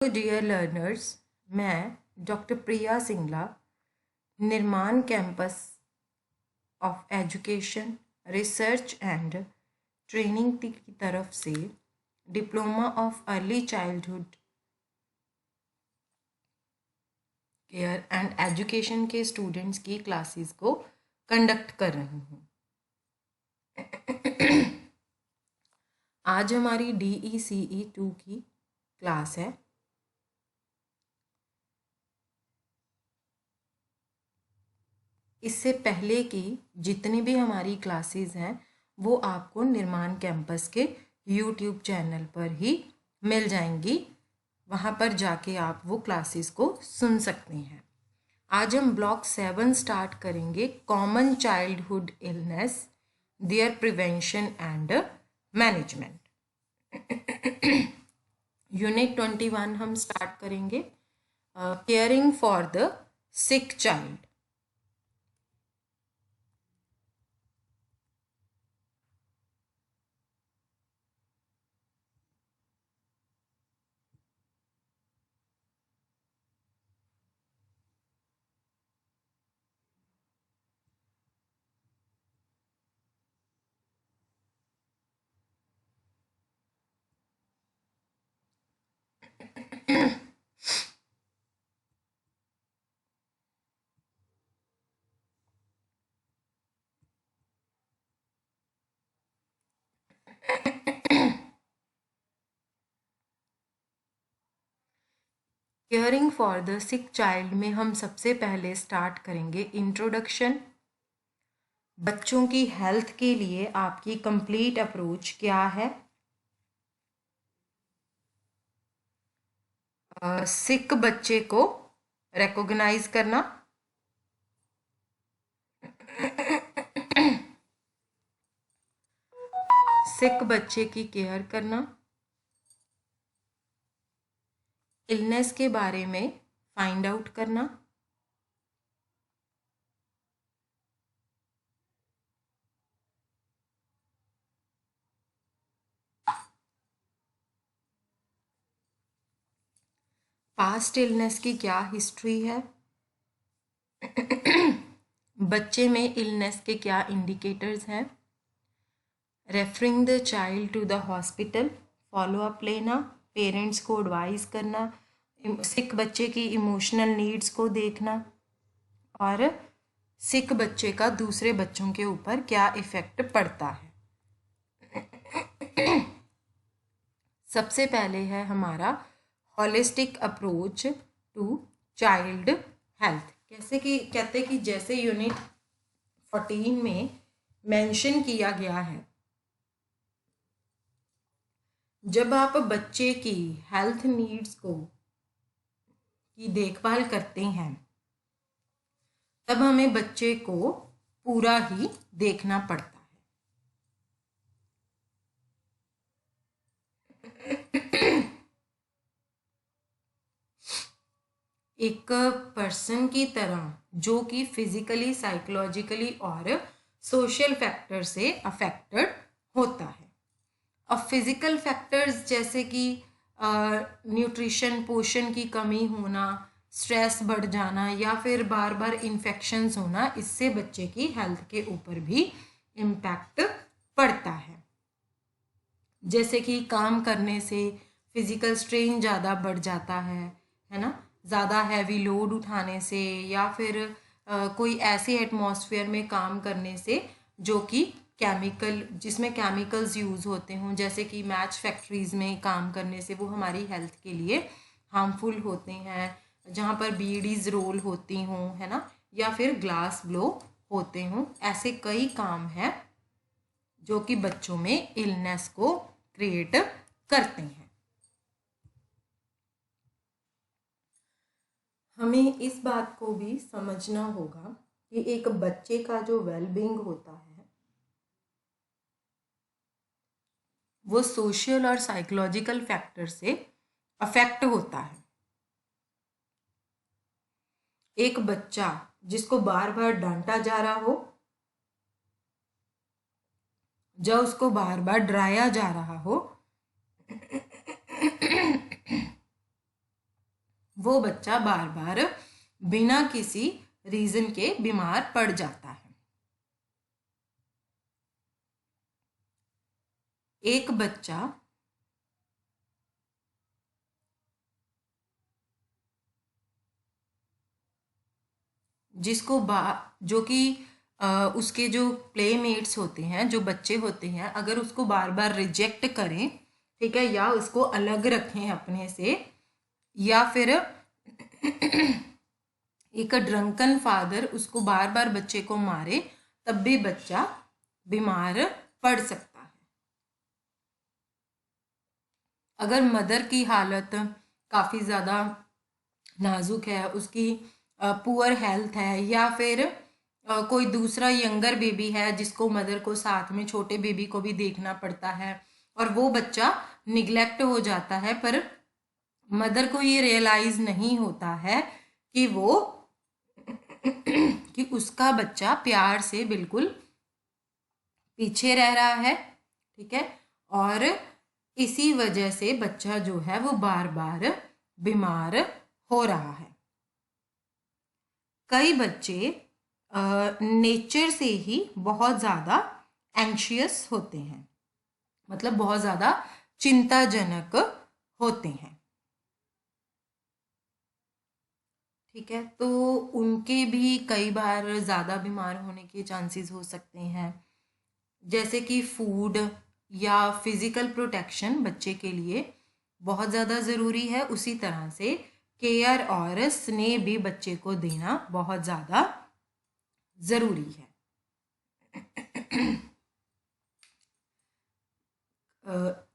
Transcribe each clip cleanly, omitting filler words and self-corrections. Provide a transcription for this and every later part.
Dear learners, मैं doctor प्रिया सिंगला निर्माण campus of education research and training की तरफ से diploma of early childhood care and education के स्टूडेंट्स की क्लासेस को कंडक्ट कर रही हूँ। आज हमारी DECE 2 की क्लास है। इससे पहले की जितनी भी हमारी क्लासेस हैं वो आपको निर्माण कैंपस के YouTube चैनल पर ही मिल जाएंगी। वहाँ पर जाके आप वो क्लासेस को सुन सकते हैं। आज हम ब्लॉक 7 स्टार्ट करेंगे, common childhood illness, their prevention and management. Unit 21 हम स्टार्ट करेंगे, caring for the sick child. Caring for the sick child में हम सबसे पहले स्टार्ट करेंगे इंट्रोडक्शन। बच्चों की हेल्थ के लिए आपकी कंप्लीट अप्रोच क्या है? सिक बच्चे को रिकॉग्नाइज करना, सिक बच्चे की केयर करना, इलनेस के बारे में फाइंड आउट करना, पास्ट इलनेस की क्या हिस्ट्री है, बच्चे में इलनेस के क्या इंडिकेटर्स हैं, referring the child to the hospital, follow up लेना, पेरेंट्स को एडवाइस करना, सिक बच्चे की इमोशनल नीड्स को देखना और सिक बच्चे का दूसरे बच्चों के ऊपर क्या इफ़ेक्ट पड़ता है। सबसे पहले है हमारा holistic approach to child health. कैसे कि कहते कि जैसे यूनिट 14 में मेंशन किया गया है, जब आप बच्चे की हेल्थ नीड्स की देखभाल करते हैं तब हमें बच्चे को पूरा ही देखना पड़ता है। एक पर्सन की तरह जो कि फिजिकली, साइकोलॉजिकली और सोशल फैक्टर से अफेक्टेड होता है। अब फिजिकल फैक्टर्स जैसे कि न्यूट्रिशन, पोषण की कमी होना, स्ट्रेस बढ़ जाना या फिर बार बार इन्फेक्शंस होना, इससे बच्चे की हेल्थ के ऊपर भी इम्पैक्ट पड़ता है। जैसे कि काम करने से फिजिकल स्ट्रेन ज़्यादा बढ़ जाता है ना, ज़्यादा हैवी लोड उठाने से या फिर कोई ऐसे एटमॉस्फेयर में काम करने से जो कि जिसमें केमिकल्स यूज़ होते हों, जैसे कि मैच फैक्ट्रीज़ में काम करने से वो हमारी हेल्थ के लिए हार्मफुल होते हैं, जहाँ पर बीडीज़ रोल होती हों, है ना, या फिर ग्लास ब्लो होते हों। ऐसे कई काम हैं जो कि बच्चों में इलनेस को क्रिएट करते हैं। हमें इस बात को भी समझना होगा कि एक बच्चे का जो वेलबींग होता है वो सोशल और साइकोलॉजिकल फैक्टर से अफेक्ट होता है। एक बच्चा जिसको बार बार डांटा जा रहा हो, जब उसको बार बार डराया जा रहा हो, वो बच्चा बार बार बिना किसी रीजन के बीमार पड़ जाता है। एक बच्चा जिसको जो कि उसके जो प्लेमेट्स होते हैं, जो बच्चे होते हैं, अगर उसको बार बार रिजेक्ट करें, ठीक है, या उसको अलग रखें अपने से, या फिर एक ड्रंकन फादर उसको बार बार बच्चे को मारे, तब भी बच्चा बीमार पड़ सकता है। अगर मदर की हालत काफ़ी ज़्यादा नाजुक है, उसकी पुअर हेल्थ है, या फिर कोई दूसरा यंगर बेबी है जिसको मदर को साथ में छोटे बेबी को भी देखना पड़ता है, और वो बच्चा निग्लेक्ट हो जाता है, पर मदर को ये रियलाइज नहीं होता है कि वो कि उसका बच्चा प्यार से बिल्कुल पीछे रह रहा है, ठीक है, और इसी वजह से बच्चा जो है वो बार बार बीमार हो रहा है। कई बच्चे नेचर से ही बहुत ज़्यादा एंशियस होते हैं, मतलब बहुत ज़्यादा चिंताजनक होते हैं, ठीक है, तो उनके भी कई बार ज़्यादा बीमार होने के चांसेस हो सकते हैं। जैसे कि फूड या फिज़िकल प्रोटेक्शन बच्चे के लिए बहुत ज़्यादा ज़रूरी है, उसी तरह से केयर और स्नेह भी बच्चे को देना बहुत ज़्यादा ज़रूरी है।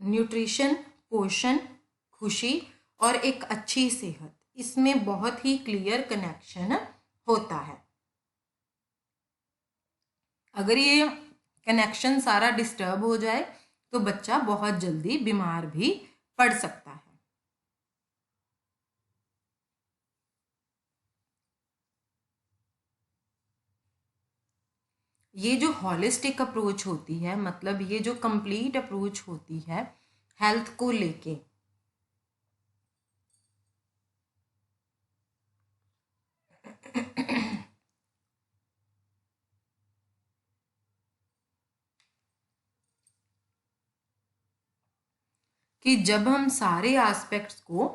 न्यूट्रिशन, पोषण, खुशी और एक अच्छी सेहत, इसमें बहुत ही क्लियर कनेक्शन होता है। अगर ये कनेक्शन सारा डिस्टर्ब हो जाए तो बच्चा बहुत जल्दी बीमार भी पड़ सकता है। ये जो हॉलिस्टिक अप्रोच होती है, मतलब ये जो कंप्लीट अप्रोच होती है हेल्थ को लेके, कि जब हम सारे एस्पेक्ट्स को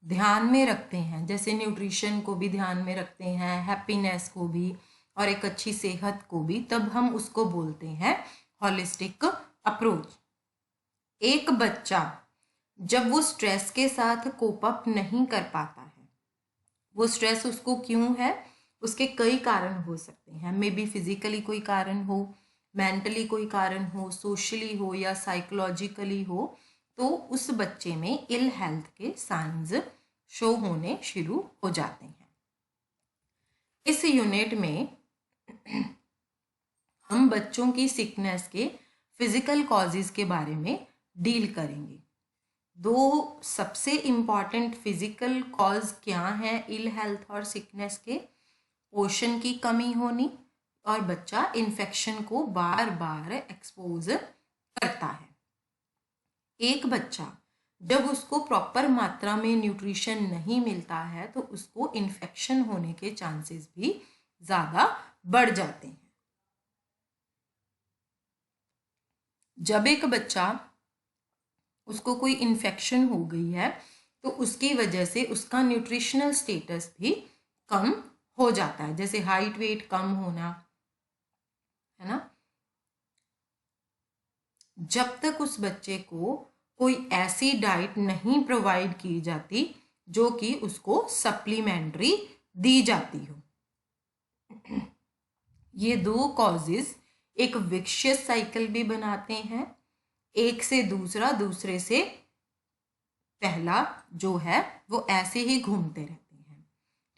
ध्यान में रखते हैं, जैसे न्यूट्रिशन को भी ध्यान में रखते हैं, हैप्पीनेस को भी, और एक अच्छी सेहत को भी, तब हम उसको बोलते हैं हॉलिस्टिक अप्रोच। एक बच्चा जब वो स्ट्रेस के साथ कोप अप नहीं कर पाता है, वो स्ट्रेस उसको क्यों है, उसके कई कारण हो सकते हैं, मे बी फिजिकली कोई कारण हो, मेंटली कोई कारण हो, सोशली हो, या साइकोलॉजिकली हो, तो उस बच्चे में इल हेल्थ के साइंस शो होने शुरू हो जाते हैं। इस यूनिट में हम बच्चों की सिकनेस के फिजिकल कॉजेज के बारे में डील करेंगे। दो सबसे इम्पॉर्टेंट फिजिकल कॉज क्या हैं इल हेल्थ और सिकनेस के? पोषण की कमी होनी, और बच्चा इन्फेक्शन को बार बार एक्सपोज करता है। एक बच्चा जब उसको प्रॉपर मात्रा में न्यूट्रिशन नहीं मिलता है तो उसको इन्फेक्शन होने के चांसेस भी ज़्यादा बढ़ जाते हैं। जब एक बच्चा उसको कोई इन्फेक्शन हो गई है तो उसकी वजह से उसका न्यूट्रिशनल स्टेटस भी कम हो जाता है, जैसे हाइट वेट कम होना, है ना। जब तक उस बच्चे को कोई ऐसी डाइट नहीं प्रोवाइड की जाती जो कि उसको सप्लीमेंट्री दी जाती हो, ये दो कॉजेज एक विशियस साइकिल भी बनाते हैं, एक से दूसरा, दूसरे से पहला जो है वो ऐसे ही घूमते रहते हैं,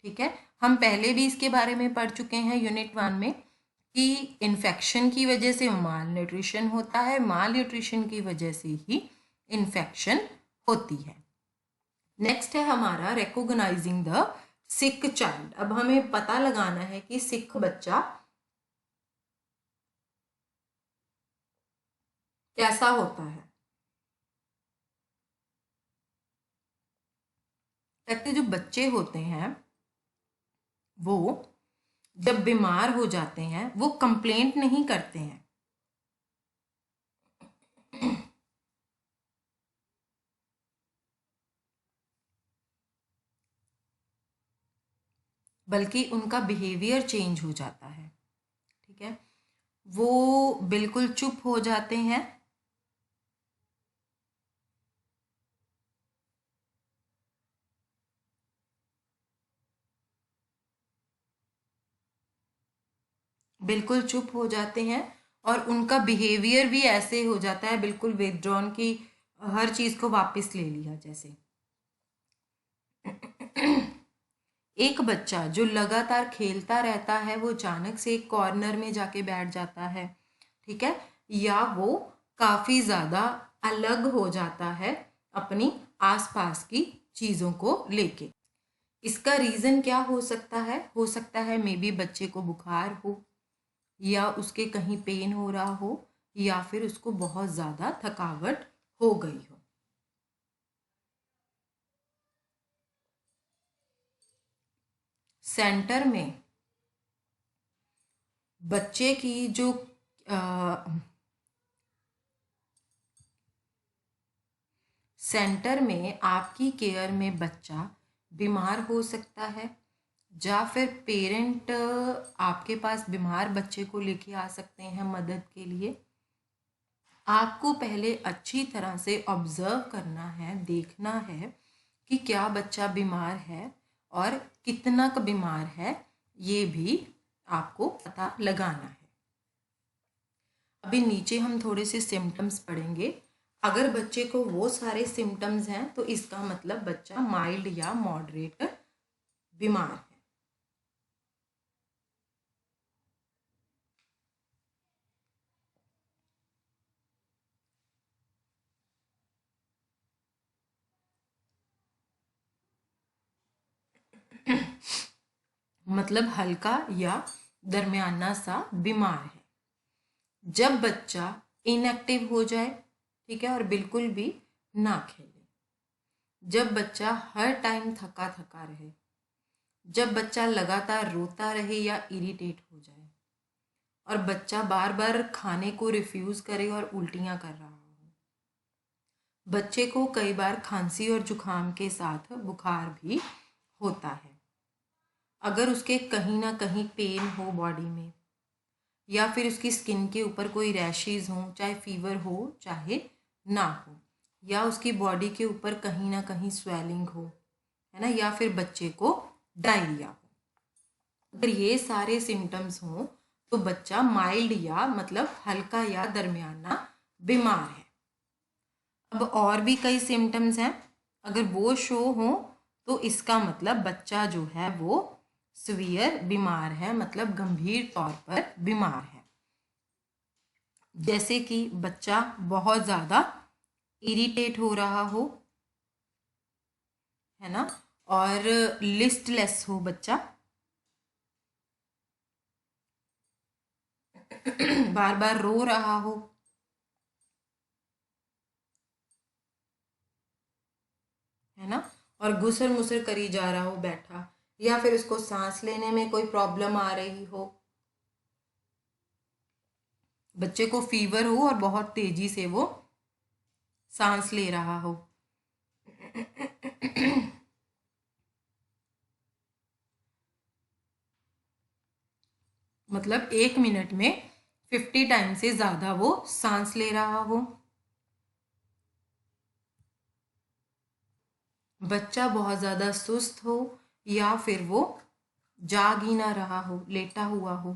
ठीक है। हम पहले भी इसके बारे में पढ़ चुके हैं यूनिट 1 में कि इन्फेक्शन की वजह से माल न्यूट्रिशन होता है, माल न्यूट्रिशन की वजह से ही इन्फेक्शन होती है। नेक्स्ट है हमारा रिकॉग्नाइजिंग द सिक चाइल्ड। अब हमें पता लगाना है कि सिक बच्चा कैसा होता है। कहते जो बच्चे होते हैं वो जब बीमार हो जाते हैं वो कंप्लेंट नहीं करते हैं, बल्कि उनका बिहेवियर चेंज हो जाता है। ठीक है, वो बिल्कुल चुप हो जाते हैं, बिल्कुल चुप हो जाते हैं और उनका बिहेवियर भी ऐसे हो जाता है, बिल्कुल विथड्रॉन की, हर चीज़ को वापस ले लिया जैसे। एक बच्चा जो लगातार खेलता रहता है वो अचानक से एक कॉर्नर में जाके बैठ जाता है, ठीक है, या वो काफ़ी ज़्यादा अलग हो जाता है अपनी आसपास की चीज़ों को लेके। इसका रीज़न क्या हो सकता है? हो सकता है मे बी बच्चे को बुखार हो, या उसके कहीं पेन हो रहा हो, या फिर उसको बहुत ज़्यादा थकावट हो गई हो। सेंटर में बच्चे की जो सेंटर में आपकी केयर में बच्चा बीमार हो सकता है, या फिर पेरेंट आपके पास बीमार बच्चे को लेके आ सकते हैं मदद के लिए। आपको पहले अच्छी तरह से ऑब्जर्व करना है, देखना है कि क्या बच्चा बीमार है और कितना का बीमार है, ये भी आपको पता लगाना है। अभी नीचे हम थोड़े से सिम्टम्स पढ़ेंगे। अगर बच्चे को वो सारे सिम्टम्स हैं तो इसका मतलब बच्चा माइल्ड या मॉडरेट बीमार है। मतलब हल्का या दरमियाना सा बीमार है। जब बच्चा इनएक्टिव हो जाए, ठीक है, और बिल्कुल भी ना खेले, जब बच्चा हर टाइम थका थका रहे, जब बच्चा लगातार रोता रहे या इरिटेट हो जाए, और बच्चा बार बार खाने को रिफ्यूज करे और उल्टियां कर रहा हो, बच्चे को कई बार खांसी और जुकाम के साथ बुखार भी होता है, अगर उसके कहीं ना कहीं पेन हो बॉडी में, या फिर उसकी स्किन के ऊपर कोई रैशेज हो, चाहे फीवर हो चाहे ना हो, या उसकी बॉडी के ऊपर कहीं ना कहीं स्वेलिंग हो, है ना, या फिर बच्चे को डायरिया हो, अगर ये सारे सिम्टम्स हों तो बच्चा माइल्ड या मतलब हल्का या दरमियाना बीमार है। अब और भी कई सिम्टम्स हैं, अगर वो शो हो तो इसका मतलब बच्चा जो है वो सीवियर बीमार है, मतलब गंभीर तौर पर बीमार है। जैसे कि बच्चा बहुत ज़्यादा इरिटेट हो रहा हो, है ना, और लिस्टलेस हो बच्चा, बार बार रो रहा हो, है ना, और घुसर मुसर करी जा रहा हो बैठा, या फिर उसको सांस लेने में कोई प्रॉब्लम आ रही हो, बच्चे को फीवर हो और बहुत तेजी से वो सांस ले रहा हो, मतलब 1 मिनट में 50 टाइम से ज़्यादा वो सांस ले रहा हो, बच्चा बहुत ज़्यादा सुस्त हो, या फिर वो जाग ही ना रहा हो, लेटा हुआ हो,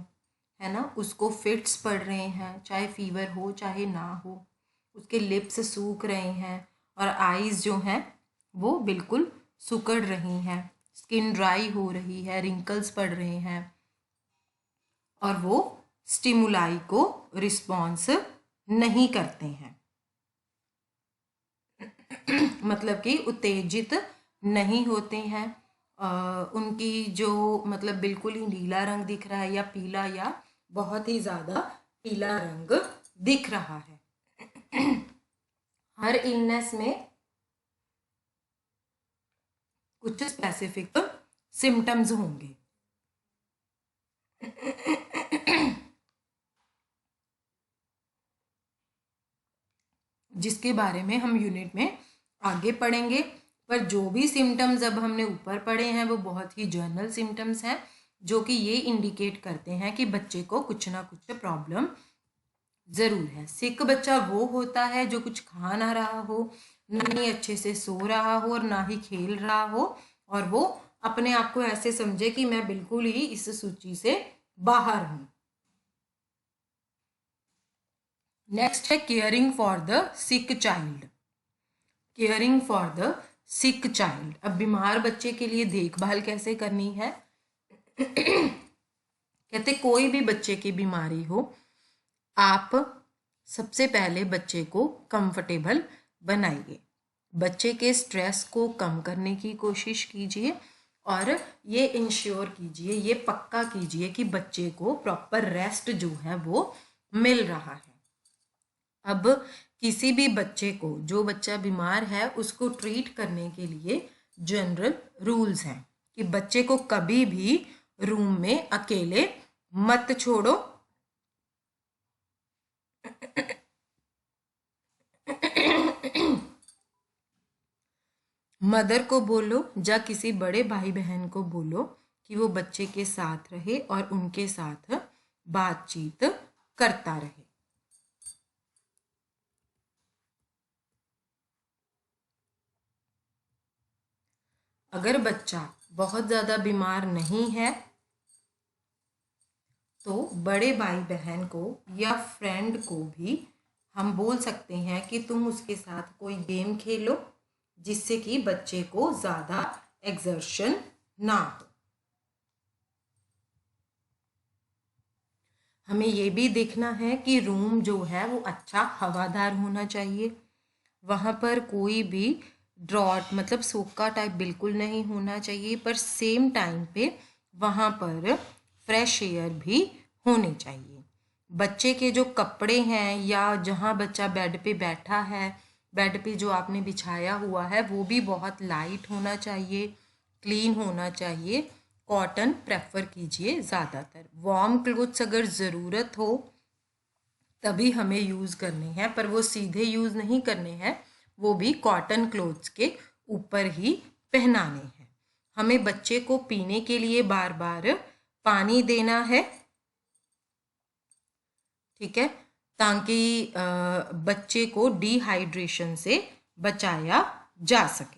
है ना, उसको फिट्स पड़ रहे हैं, चाहे फीवर हो चाहे ना हो, उसके लिप्स सूख रहे हैं और आईज जो हैं वो बिल्कुल सुकड़ रही हैं, स्किन ड्राई हो रही है, रिंकल्स पड़ रहे हैं, और वो स्टिमुलाई को रिस्पॉन्स नहीं करते हैं, मतलब कि उत्तेजित नहीं होते हैं, उनकी जो मतलब बिल्कुल ही नीला रंग दिख रहा है या पीला या बहुत ही ज़्यादा पीला रंग दिख रहा है। हर इलनेस में कुछ स्पेसिफिक सिम्टम्स होंगे। जिसके बारे में हम यूनिट में आगे पढ़ेंगे। पर जो भी सिम्टम्स अब हमने ऊपर पढ़े हैं वो बहुत ही जनरल सिम्टम्स हैं, जो कि ये इंडिकेट करते हैं कि बच्चे को कुछ ना कुछ प्रॉब्लम ज़रूर है। सिक बच्चा वो होता है जो कुछ खा ना रहा हो, ना ही अच्छे से सो रहा हो और ना ही खेल रहा हो, और वो अपने आप को ऐसे समझे कि मैं बिल्कुल ही इस सूची से बाहर हूँ। नेक्स्ट है caring for the sick child. Caring for the sick child. अब बीमार बच्चे के लिए देखभाल कैसे करनी है। कहते कोई भी बच्चे की बीमारी हो, आप सबसे पहले बच्चे को कंफर्टेबल बनाइए, बच्चे के स्ट्रेस को कम करने की कोशिश कीजिए और ये इंश्योर कीजिए, ये पक्का कीजिए कि बच्चे को प्रॉपर रेस्ट जो है वो मिल रहा है। अब किसी भी बच्चे को, जो बच्चा बीमार है उसको ट्रीट करने के लिए जनरल रूल्स हैं कि बच्चे को कभी भी रूम में अकेले मत छोड़ो। मदर को बोलो या किसी बड़े भाई बहन को बोलो कि वो बच्चे के साथ रहे और उनके साथ बातचीत करता रहे। अगर बच्चा बहुत ज़्यादा बीमार नहीं है तो बड़े भाई बहन को या फ्रेंड को भी हम बोल सकते हैं कि तुम उसके साथ कोई गेम खेलो जिससे कि बच्चे को ज़्यादा एक्सर्शन ना हो। हमें ये भी देखना है कि रूम जो है वो अच्छा हवादार होना चाहिए, वहाँ पर कोई भी ड्रॉट मतलब सोखा टाइप बिल्कुल नहीं होना चाहिए, पर सेम टाइम पे वहाँ पर फ्रेश एयर भी होनी चाहिए। बच्चे के जो कपड़े हैं या जहाँ बच्चा बेड पे बैठा है, बेड पे जो आपने बिछाया हुआ है वो भी बहुत लाइट होना चाहिए, क्लीन होना चाहिए। कॉटन प्रेफर कीजिए ज़्यादातर। वार्म क्लोथ्स अगर ज़रूरत हो तभी हमें यूज़ करने हैं, पर वो सीधे यूज़ नहीं करने हैं, वो भी कॉटन क्लोथ्स के ऊपर ही पहनाने हैं। हमें बच्चे को पीने के लिए बार बार पानी देना है, ठीक है, ताकि बच्चे को डिहाइड्रेशन से बचाया जा सके।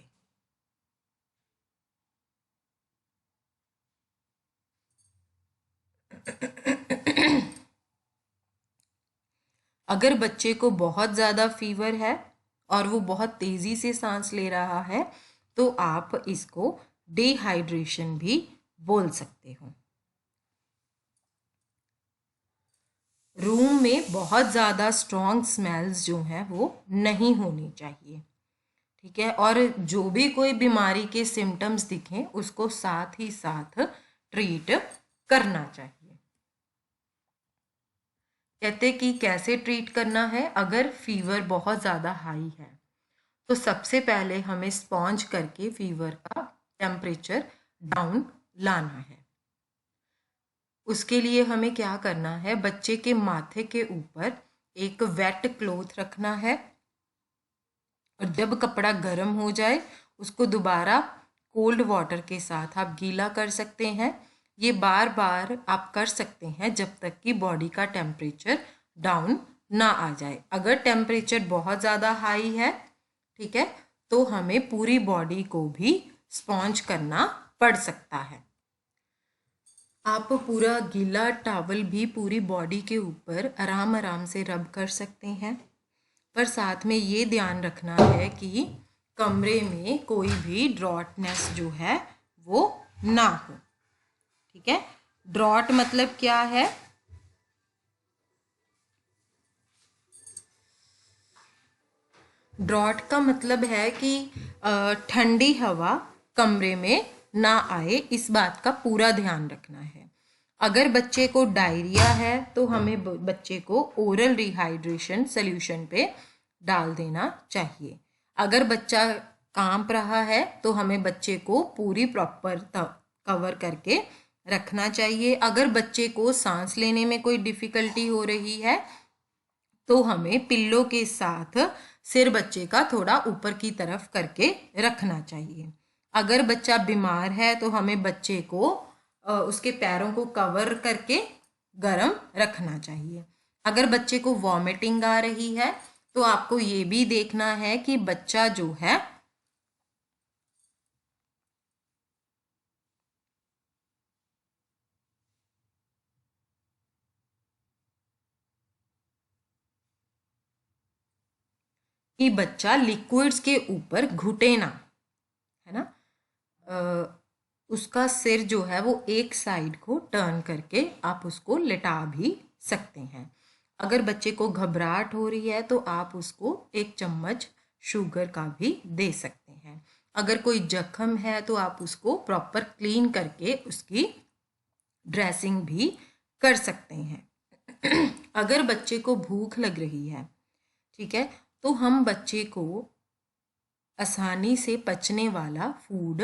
अगर बच्चे को बहुत ज़्यादा फीवर है और वो बहुत तेज़ी से सांस ले रहा है तो आप इसको डिहाइड्रेशन भी बोल सकते हो। रूम में बहुत ज़्यादा स्ट्रॉन्ग स्मेल्स जो हैं वो नहीं होनी चाहिए, ठीक है, और जो भी कोई बीमारी के सिम्टम्स दिखें उसको साथ ही साथ ट्रीट करना चाहिए। कहते कि कैसे ट्रीट करना है। अगर फीवर बहुत ज़्यादा हाई है तो सबसे पहले हमें स्पॉन्ज करके फीवर का टेम्परेचर डाउन लाना है। उसके लिए हमें क्या करना है, बच्चे के माथे के ऊपर एक वेट क्लॉथ रखना है और जब कपड़ा गर्म हो जाए उसको दोबारा कोल्ड वाटर के साथ आप गीला कर सकते हैं। ये बार बार आप कर सकते हैं जब तक कि बॉडी का टेम्परेचर डाउन ना आ जाए। अगर टेम्परेचर बहुत ज़्यादा हाई है, ठीक है, तो हमें पूरी बॉडी को भी स्पॉन्ज करना पड़ सकता है। आप पूरा गीला टॉवल भी पूरी बॉडी के ऊपर आराम आराम से रब कर सकते हैं, पर साथ में ये ध्यान रखना है कि कमरे में कोई भी ड्रॉटनेस जो है वो ना हो, ठीक है। ड्रॉट मतलब क्या है? ड्रॉट का मतलब है कि ठंडी हवा कमरे में ना आए, इस बात का पूरा ध्यान रखना है। अगर बच्चे को डायरिया है तो हमें बच्चे को ओरल रिहाइड्रेशन सोल्यूशन पे डाल देना चाहिए। अगर बच्चा कांप रहा है तो हमें बच्चे को पूरी प्रॉपर कवर करके रखना चाहिए। अगर बच्चे को सांस लेने में कोई डिफ़िकल्टी हो रही है तो हमें पिल्लो के साथ सिर बच्चे का थोड़ा ऊपर की तरफ करके रखना चाहिए। अगर बच्चा बीमार है तो हमें बच्चे को उसके पैरों को कवर करके गर्म रखना चाहिए। अगर बच्चे को वॉमिटिंग आ रही है तो आपको ये भी देखना है कि बच्चा जो है बच्चा लिक्विड्स के ऊपर घुटे ना, है ना। उसका सिर जो है वो एक साइड को टर्न करके आप उसको लिटा भी सकते हैं। अगर बच्चे को घबराहट हो रही है तो आप उसको 1 चम्मच शुगर का भी दे सकते हैं। अगर कोई जख्म है तो आप उसको प्रॉपर क्लीन करके उसकी ड्रेसिंग भी कर सकते हैं। अगर बच्चे को भूख लग रही है, ठीक है, तो हम बच्चे को आसानी से पचने वाला फूड,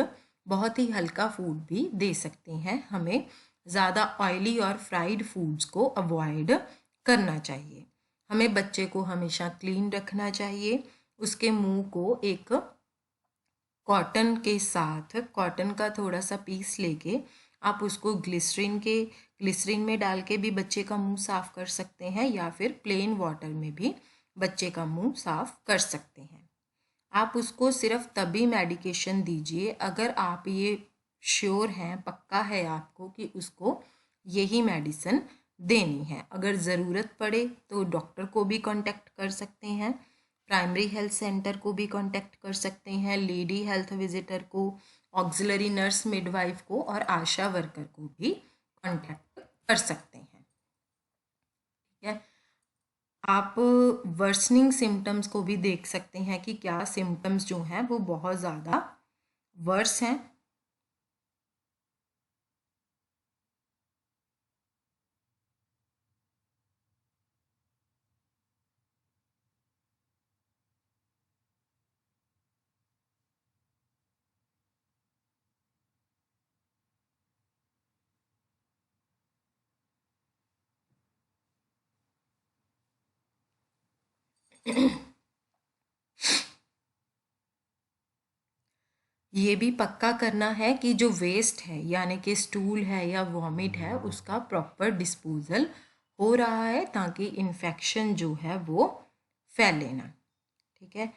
बहुत ही हल्का फूड भी दे सकते हैं। हमें ज़्यादा ऑयली और फ्राइड फूड्स को अवॉइड करना चाहिए। हमें बच्चे को हमेशा क्लीन रखना चाहिए। उसके मुंह को एक कॉटन के साथ, कॉटन का थोड़ा सा पीस लेके आप उसको ग्लिसरीन में डाल के भी बच्चे का मुंह साफ़ कर सकते हैं, या फिर प्लेन वाटर में भी बच्चे का मुंह साफ़ कर सकते हैं। आप उसको सिर्फ तभी मेडिकेशन दीजिए अगर आप ये श्योर हैं, पक्का है आपको कि उसको यही मेडिसिन देनी है। अगर ज़रूरत पड़े तो डॉक्टर को भी कांटेक्ट कर सकते हैं, प्राइमरी हेल्थ सेंटर को भी कांटेक्ट कर सकते हैं, लेडी हेल्थ विजिटर को, ऑक्सिलरी नर्स मिडवाइफ को और आशा वर्कर को भी कांटेक्ट कर सकते हैं। ठीक है, आप वर्सनिंग सिम्टम्स को भी देख सकते हैं कि क्या सिम्टम्स जो हैं वो बहुत ज़्यादा वर्स हैं। ये भी पक्का करना है कि जो वेस्ट है यानी कि स्टूल है या वॉमिट है उसका प्रॉपर डिस्पोजल हो रहा है, ताकि इन्फेक्शन जो है वो फैले ना। ठीक है,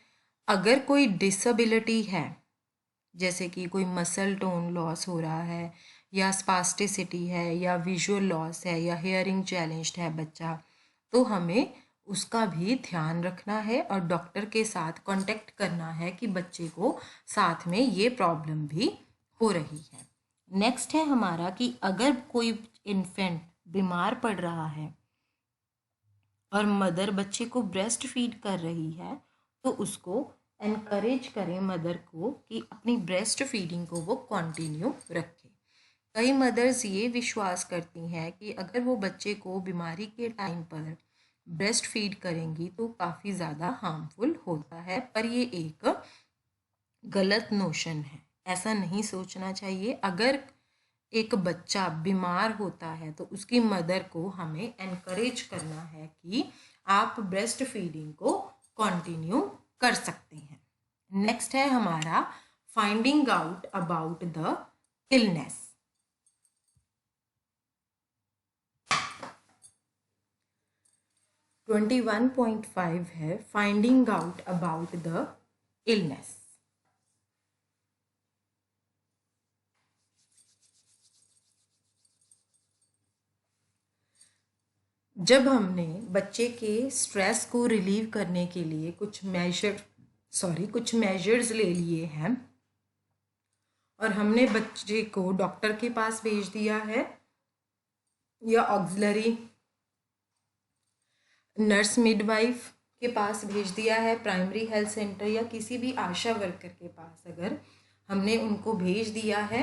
अगर कोई डिसेबिलिटी है, जैसे कि कोई मसल टोन लॉस हो रहा है, या स्पास्टिसिटी है, या विजुअल लॉस है, या हियरिंग चैलेंज्ड है बच्चा, तो हमें उसका भी ध्यान रखना है और डॉक्टर के साथ कांटेक्ट करना है कि बच्चे को साथ में ये प्रॉब्लम भी हो रही है। नेक्स्ट है हमारा कि अगर कोई इन्फेंट बीमार पड़ रहा है और मदर बच्चे को ब्रेस्ट फीड कर रही है तो उसको एनकरेज करें मदर को कि अपनी ब्रेस्ट फीडिंग को वो कंटिन्यू रखे। कई मदर्स ये विश्वास करती हैं कि अगर वो बच्चे को बीमारी के टाइम पर ब्रेस्ट फीड करेंगी तो काफ़ी ज़्यादा हार्मफुल होता है, पर ये एक गलत नोशन है। ऐसा नहीं सोचना चाहिए। अगर एक बच्चा बीमार होता है तो उसकी मदर को हमें एनकरेज करना है कि आप ब्रेस्ट फीडिंग को कंटिन्यू कर सकते हैं। नेक्स्ट है हमारा finding out about the illness. 21.5 है finding out about the illness. जब हमने बच्चे के स्ट्रेस को रिलीव करने के लिए कुछ मेजर्स ले लिए हैं और हमने बच्चे को डॉक्टर के पास भेज दिया है या ऑक्सिलरी नर्स मिडवाइफ के पास भेज दिया है, प्राइमरी हेल्थ सेंटर या किसी भी आशा वर्कर के पास अगर हमने उनको भेज दिया है,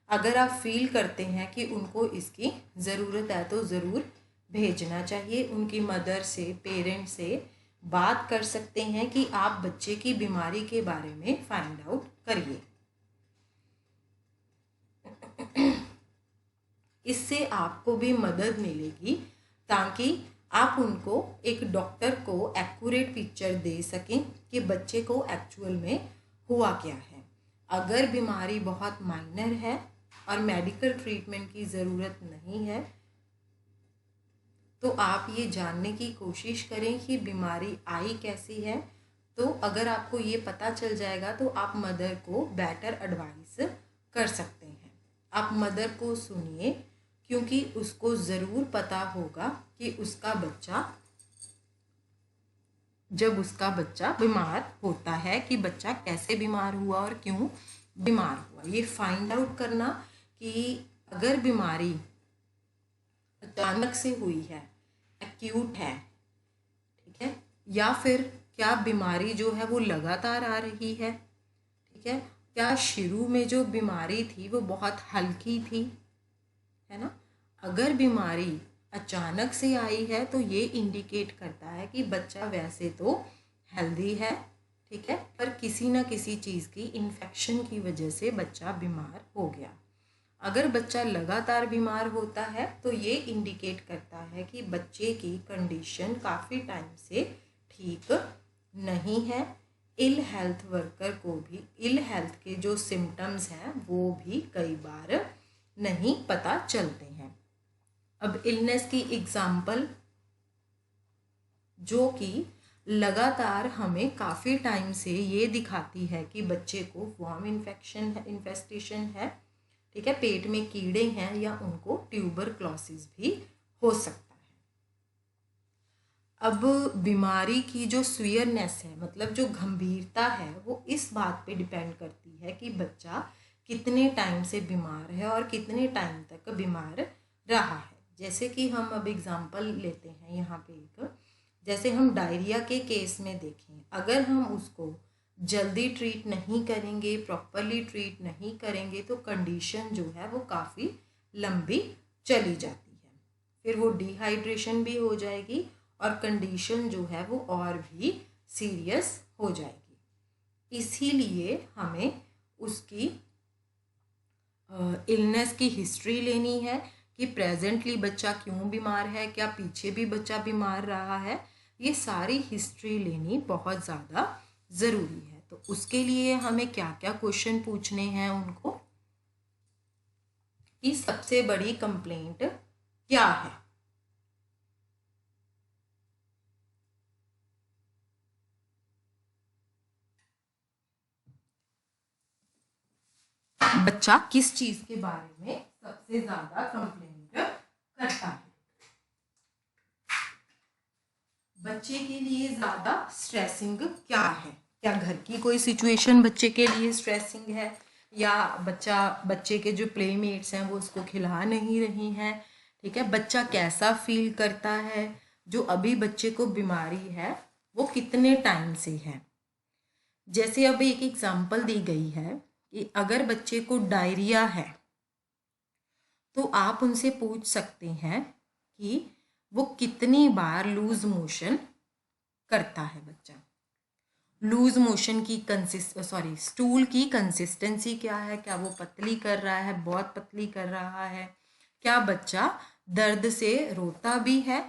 अगर आप फील करते हैं कि उनको इसकी ज़रूरत है तो ज़रूर भेजना चाहिए। उनकी मदर से, पेरेंट से बात कर सकते हैं कि आप बच्चे की बीमारी के बारे में फाइंड आउट करिए। इससे आपको भी मदद मिलेगी ताकि आप उनको एक डॉक्टर को एक्यूरेट पिक्चर दे सकें कि बच्चे को एक्चुअल में हुआ क्या है। अगर बीमारी बहुत माइनर है और मेडिकल ट्रीटमेंट की ज़रूरत नहीं है तो आप ये जानने की कोशिश करें कि बीमारी आई कैसी है। तो अगर आपको ये पता चल जाएगा तो आप मदर को बेटर एडवाइस कर सकते हैं। आप मदर को सुनिए क्योंकि उसको ज़रूर पता होगा कि उसका बच्चा, जब उसका बच्चा बीमार होता है, कि बच्चा कैसे बीमार हुआ और क्यों बीमार हुआ। ये फाइंड आउट करना कि अगर बीमारी अचानक से हुई है, एक्यूट है, ठीक है, या फिर क्या बीमारी जो है वो लगातार आ रही है, ठीक है, क्या शुरू में जो बीमारी थी वो बहुत हल्की थी, है ना। अगर बीमारी अचानक से आई है तो ये इंडिकेट करता है कि बच्चा वैसे तो हेल्दी है, ठीक है, पर किसी ना किसी चीज़ की इन्फेक्शन की वजह से बच्चा बीमार हो गया। अगर बच्चा लगातार बीमार होता है तो ये इंडिकेट करता है कि बच्चे की कंडीशन काफ़ी टाइम से ठीक नहीं है। इल हेल्थ वर्कर को भी इल हेल्थ के जो सिम्टम्स हैं वो भी कई बार नहीं पता चलते हैं। अब इलनेस की एग्जाम्पल जो कि लगातार हमें काफ़ी टाइम से ये दिखाती है कि बच्चे को वॉर्म इन्फेस्टेशन है, ठीक है, पेट में कीड़े हैं, या उनको ट्यूबरक्लोसिस भी हो सकता है। अब बीमारी की जो सीवियरनेस है, मतलब जो गंभीरता है, वो इस बात पे डिपेंड करती है कि बच्चा कितने टाइम से बीमार है और कितने टाइम तक बीमार रहा है। जैसे कि हम अब एग्जांपल लेते हैं यहाँ पे एक, जैसे हम डायरिया के केस में देखें, अगर हम उसको जल्दी ट्रीट नहीं करेंगे, प्रॉपरली ट्रीट नहीं करेंगे तो कंडीशन जो है वो काफ़ी लंबी चली जाती है। फिर वो डिहाइड्रेशन भी हो जाएगी और कंडीशन जो है वो और भी सीरियस हो जाएगी। इसीलिए हमें उसकी इलनेस की हिस्ट्री लेनी है कि प्रेजेंटली बच्चा क्यों बीमार है, क्या पीछे भी बच्चा बीमार रहा है, ये सारी हिस्ट्री लेनी बहुत ज़्यादा ज़रूरी है। तो उसके लिए हमें क्या क्या क्वेश्चन पूछने हैं उनको कि सबसे बड़ी कंप्लेंट क्या है। बच्चा किस चीज़ के बारे में सबसे ज़्यादा कंप्लेंट करता है। बच्चे के लिए ज़्यादा स्ट्रेसिंग क्या है? क्या घर की कोई सिचुएशन बच्चे के लिए स्ट्रेसिंग है, या बच्चे के जो प्लेमेट्स हैं वो उसको खिला नहीं रही हैं, ठीक है, बच्चा कैसा फील करता है, जो अभी बच्चे को बीमारी है वो कितने टाइम से है। जैसे अब एक एग्जांपल दी गई है कि अगर बच्चे को डायरिया है तो आप उनसे पूछ सकते हैं कि वो कितनी बार लूज मोशन करता है बच्चा। लूज मोशन की स्टूल की कंसिस्टेंसी क्या है, क्या वो पतली कर रहा है, बहुत पतली कर रहा है, क्या बच्चा दर्द से रोता भी है,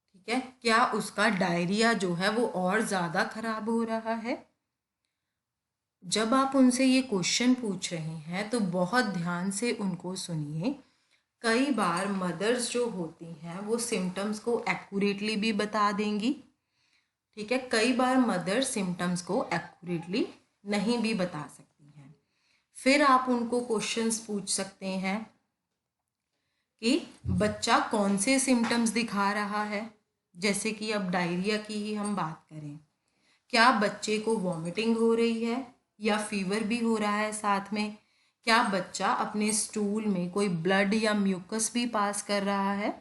ठीक है, क्या उसका डायरिया जो है वो और ज़्यादा खराब हो रहा है। जब आप उनसे ये क्वेश्चन पूछ रहे हैं तो बहुत ध्यान से उनको सुनिए। कई बार मदर्स जो होती हैं वो सिम्टम्स को एक्यूरेटली भी बता देंगी, ठीक है, कई बार मदर सिम्टम्स को एक्यूरेटली नहीं भी बता सकती हैं। फिर आप उनको क्वेश्चंस पूछ सकते हैं कि बच्चा कौन से सिम्टम्स दिखा रहा है। जैसे कि अब डायरिया की ही हम बात करें, क्या बच्चे को वॉमिटिंग हो रही है या फीवर भी हो रहा है साथ में, क्या बच्चा अपने स्टूल में कोई ब्लड या म्यूकस भी पास कर रहा है।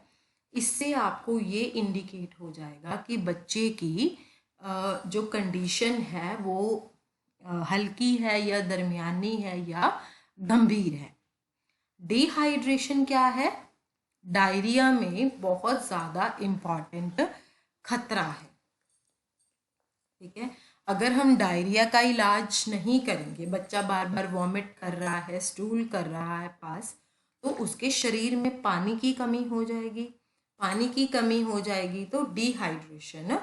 इससे आपको ये इंडिकेट हो जाएगा कि बच्चे की जो कंडीशन है वो हल्की है या दरमियानी है या गंभीर है। डिहाइड्रेशन क्या है? डायरिया में बहुत ज़्यादा इम्पॉर्टेंट खतरा है। ठीक है, अगर हम डायरिया का इलाज नहीं करेंगे, बच्चा बार बार वॉमिट कर रहा है, स्टूल कर रहा है पास, तो उसके शरीर में पानी की कमी हो जाएगी। पानी की कमी हो जाएगी तो डिहाइड्रेशन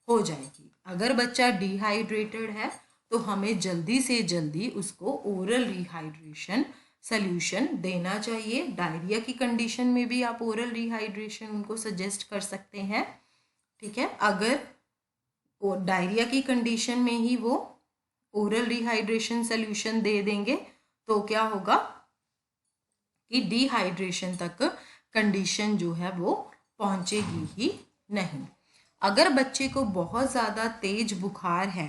हो जाएगी। अगर बच्चा डिहाइड्रेटेड है तो हमें जल्दी से जल्दी उसको ओरल रिहाइड्रेशन सल्यूशन देना चाहिए। डायरिया की कंडीशन में भी आप ओरल रिहाइड्रेशन उनको सजेस्ट कर सकते हैं। ठीक है, अगर डायरिया की कंडीशन में ही वो ओरल रिहाइड्रेशन सॉल्यूशन दे देंगे तो क्या होगा कि डिहाइड्रेशन तक कंडीशन जो है वो पहुंचेगी ही नहीं। अगर बच्चे को बहुत ज़्यादा तेज बुखार है,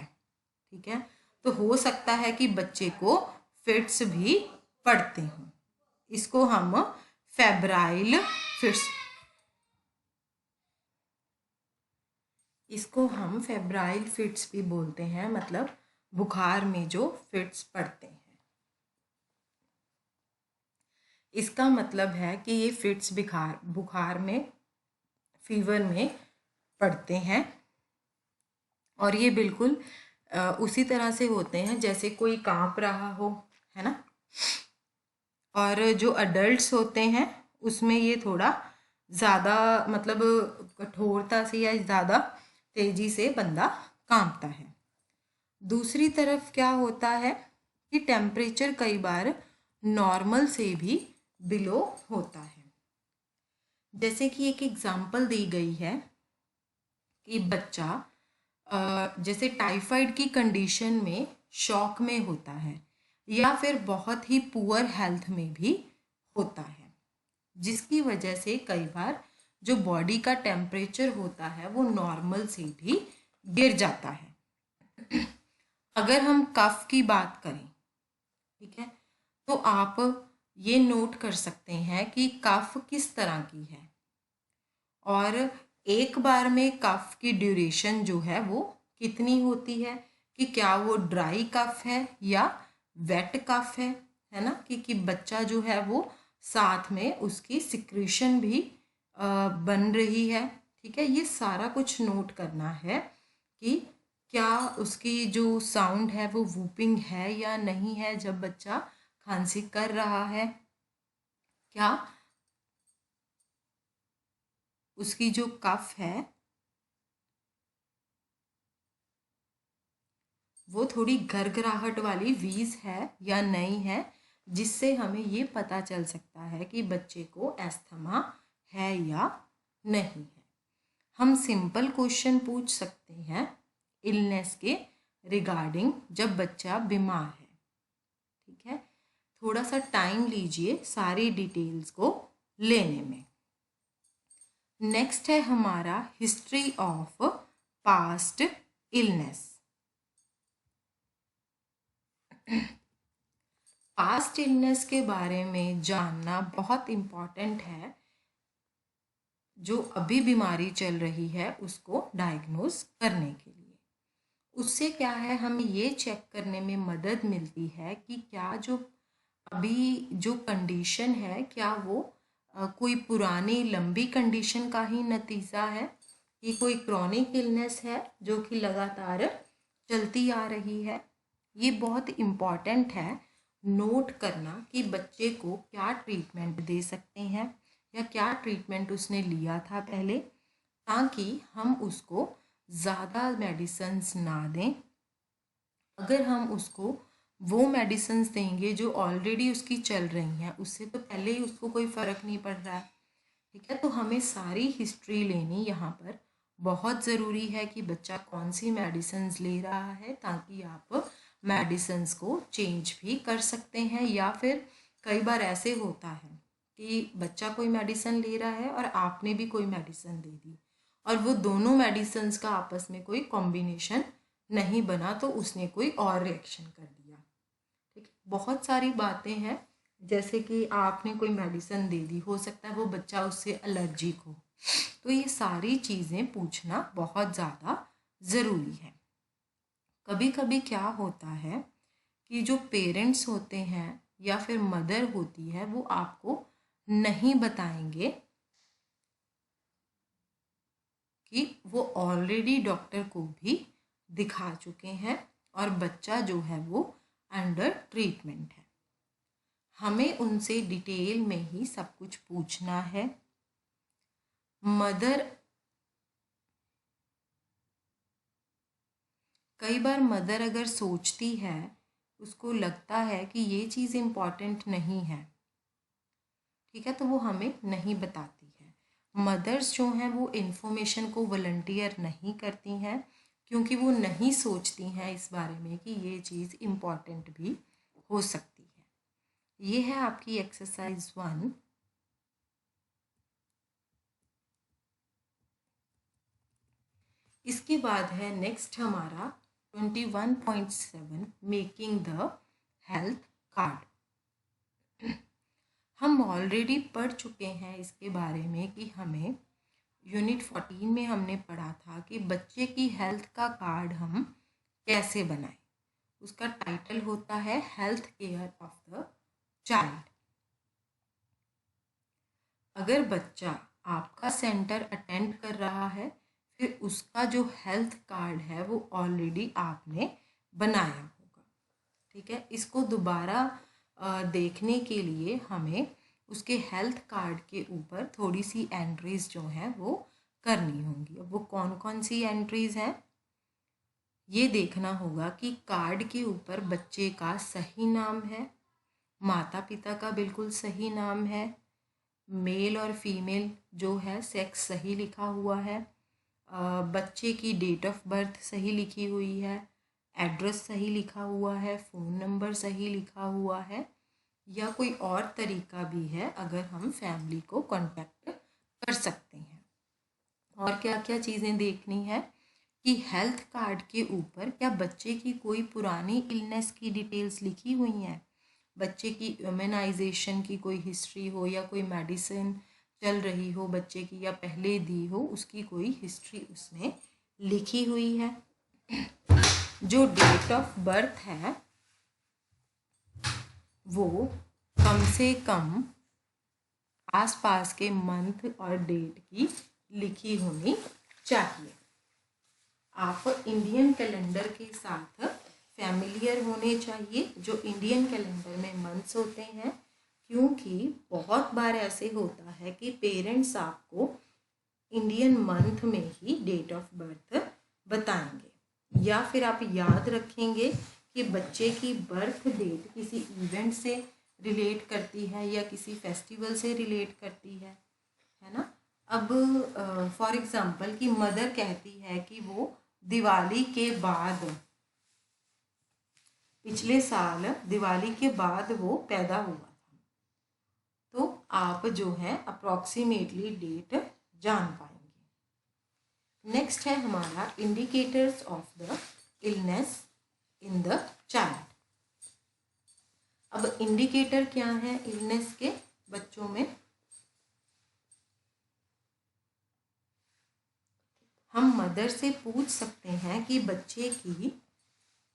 ठीक है, तो हो सकता है कि बच्चे को फिट्स भी पड़ते हों। इसको हम फेब्राइल फिट्स भी बोलते हैं, मतलब बुखार में जो फिट्स पड़ते हैं। इसका मतलब है कि ये फिट्स बुखार में, फीवर में पड़ते हैं और ये बिल्कुल उसी तरह से होते हैं जैसे कोई कांप रहा हो, है ना। और जो अडल्ट्स होते हैं उसमें ये थोड़ा ज़्यादा, मतलब कठोरता से या ज़्यादा तेज़ी से बंदा कांपता है। दूसरी तरफ क्या होता है कि टेम्परेचर कई बार नॉर्मल से भी बिलो होता है। जैसे कि एक एग्जांपल दी गई है कि बच्चा जैसे टाइफाइड की कंडीशन में शॉक में होता है या फिर बहुत ही पुअर हेल्थ में भी होता है, जिसकी वजह से कई बार जो बॉडी का टेम्परेचर होता है वो नॉर्मल से भी गिर जाता है। अगर हम कफ की बात करें, ठीक है, तो आप ये नोट कर सकते हैं कि कफ किस तरह की है और एक बार में कफ की ड्यूरेशन जो है वो कितनी होती है, कि क्या वो ड्राई कफ है या वेट कफ है ना, कि बच्चा जो है वो साथ में उसकी सिक्रीशन भी बन रही है। ठीक है, ये सारा कुछ नोट करना है कि क्या उसकी जो साउंड है वो वूपिंग है या नहीं है जब बच्चा खांसी कर रहा है, क्या उसकी जो कफ है वो थोड़ी घरघराहट वाली वीज है या नहीं है, जिससे हमें ये पता चल सकता है कि बच्चे को एस्थमा है या नहीं है। हम सिंपल क्वेश्चन पूछ सकते हैं इलनेस के रिगार्डिंग जब बच्चा बीमार है। ठीक है, थोड़ा सा टाइम लीजिए सारी डिटेल्स को लेने में। नेक्स्ट है हमारा history of past illness. Past illness के बारे में जानना बहुत इम्पॉर्टेंट है। जो अभी बीमारी चल रही है उसको डायग्नोज करने के लिए, उससे क्या है हमें ये चेक करने में मदद मिलती है कि क्या जो अभी जो कंडीशन है क्या वो कोई पुरानी लंबी कंडीशन का ही नतीजा है कि कोई क्रॉनिक इलनेस है जो कि लगातार चलती आ रही है। ये बहुत इम्पॉर्टेंट है नोट करना कि बच्चे को क्या ट्रीटमेंट दे सकते हैं या क्या ट्रीटमेंट उसने लिया था पहले, ताकि हम उसको ज़्यादा मेडिसिन्स ना दें। अगर हम उसको वो मेडिसिन्स देंगे जो ऑलरेडी उसकी चल रही हैं, उससे तो पहले ही उसको कोई फ़र्क नहीं पड़ रहा है, ठीक है, तो हमें सारी हिस्ट्री लेनी यहाँ पर बहुत ज़रूरी है कि बच्चा कौन सी मेडिसिन्स ले रहा है, ताकि आप मेडिसिन्स को चेंज भी कर सकते हैं। या फिर कई बार ऐसे होता है कि बच्चा कोई मेडिसिन ले रहा है और आपने भी कोई मेडिसिन दे दी और वो दोनों मेडिसिन्स का आपस में कोई कॉम्बिनेशन नहीं बना तो उसने कोई और रिएक्शन कर दिया। ठीक है, बहुत सारी बातें हैं, जैसे कि आपने कोई मेडिसिन दे दी, हो सकता है वो बच्चा उससे एलर्जिक हो, तो ये सारी चीज़ें पूछना बहुत ज़्यादा ज़रूरी है। कभी कभी क्या होता है कि जो पेरेंट्स होते हैं या फिर मदर होती है वो आपको नहीं बताएंगे कि वो ऑलरेडी डॉक्टर को भी दिखा चुके हैं और बच्चा जो है वो अंडर ट्रीटमेंट है। हमें उनसे डिटेल में ही सब कुछ पूछना है। कई बार मदर अगर सोचती है, उसको लगता है कि ये चीज़ इम्पॉर्टेंट नहीं है, ठीक है, तो वो हमें नहीं बताती है। मदर्स जो हैं वो इन्फॉर्मेशन को वॉलंटियर नहीं करती हैं, क्योंकि वो नहीं सोचती हैं इस बारे में कि ये चीज़ इम्पॉर्टेंट भी हो सकती है। ये है आपकी एक्सरसाइज 1। इसके बाद है नेक्स्ट हमारा 21.7 मेकिंग द हेल्थ कार्ड। हम ऑलरेडी पढ़ चुके हैं इसके बारे में कि हमें यूनिट 14 में हमने पढ़ा था कि बच्चे की हेल्थ का कार्ड हम कैसे बनाएं। उसका टाइटल होता है health care of the child. अगर बच्चा आपका सेंटर अटेंड कर रहा है, फिर उसका जो हेल्थ कार्ड है वो ऑलरेडी आपने बनाया होगा, ठीक है। इसको दोबारा देखने के लिए हमें उसके हेल्थ कार्ड के ऊपर थोड़ी सी एंट्रीज जो हैं वो करनी होंगी। अब वो कौन कौन सी एंट्रीज हैं, ये देखना होगा कि कार्ड के ऊपर बच्चे का सही नाम है, माता पिता का बिल्कुल सही नाम है, मेल और फीमेल जो है सेक्स सही लिखा हुआ है, बच्चे की डेट ऑफ बर्थ सही लिखी हुई है, एड्रेस सही लिखा हुआ है, फ़ोन नंबर सही लिखा हुआ है, या कोई और तरीका भी है अगर हम फैमिली को कांटेक्ट कर सकते हैं। और क्या क्या चीज़ें देखनी है कि हेल्थ कार्ड के ऊपर क्या बच्चे की कोई पुरानी इलनेस की डिटेल्स लिखी हुई हैं, बच्चे की इम्यूनाइजेशन की कोई हिस्ट्री हो या कोई मेडिसिन चल रही हो बच्चे की या पहले दी हो, उसकी कोई हिस्ट्री उसमें लिखी हुई है। जो डेट ऑफ बर्थ है वो कम से कम आसपास के मंथ और डेट की लिखी होनी चाहिए। आप इंडियन कैलेंडर के साथ फैमिलियर होने चाहिए, जो इंडियन कैलेंडर में मंथ्स होते हैं, क्योंकि बहुत बार ऐसे होता है कि पेरेंट्स आपको इंडियन मंथ में ही डेट ऑफ बर्थ बताएंगे, या फिर आप याद रखेंगे कि बच्चे की बर्थ डेट किसी इवेंट से रिलेट करती है या किसी फेस्टिवल से रिलेट करती है ना। अब फॉर एग्जांपल कि मदर कहती है कि वो दिवाली के बाद, पिछले साल दिवाली के बाद वो पैदा हुआ था, तो आप जो है अप्रॉक्सीमेटली डेट जान पाएंगे। नेक्स्ट है हमारा indicators of the illness in the child. अब इंडिकेटर क्या है इलनेस के बच्चों में, हम मदर से पूछ सकते हैं कि बच्चे की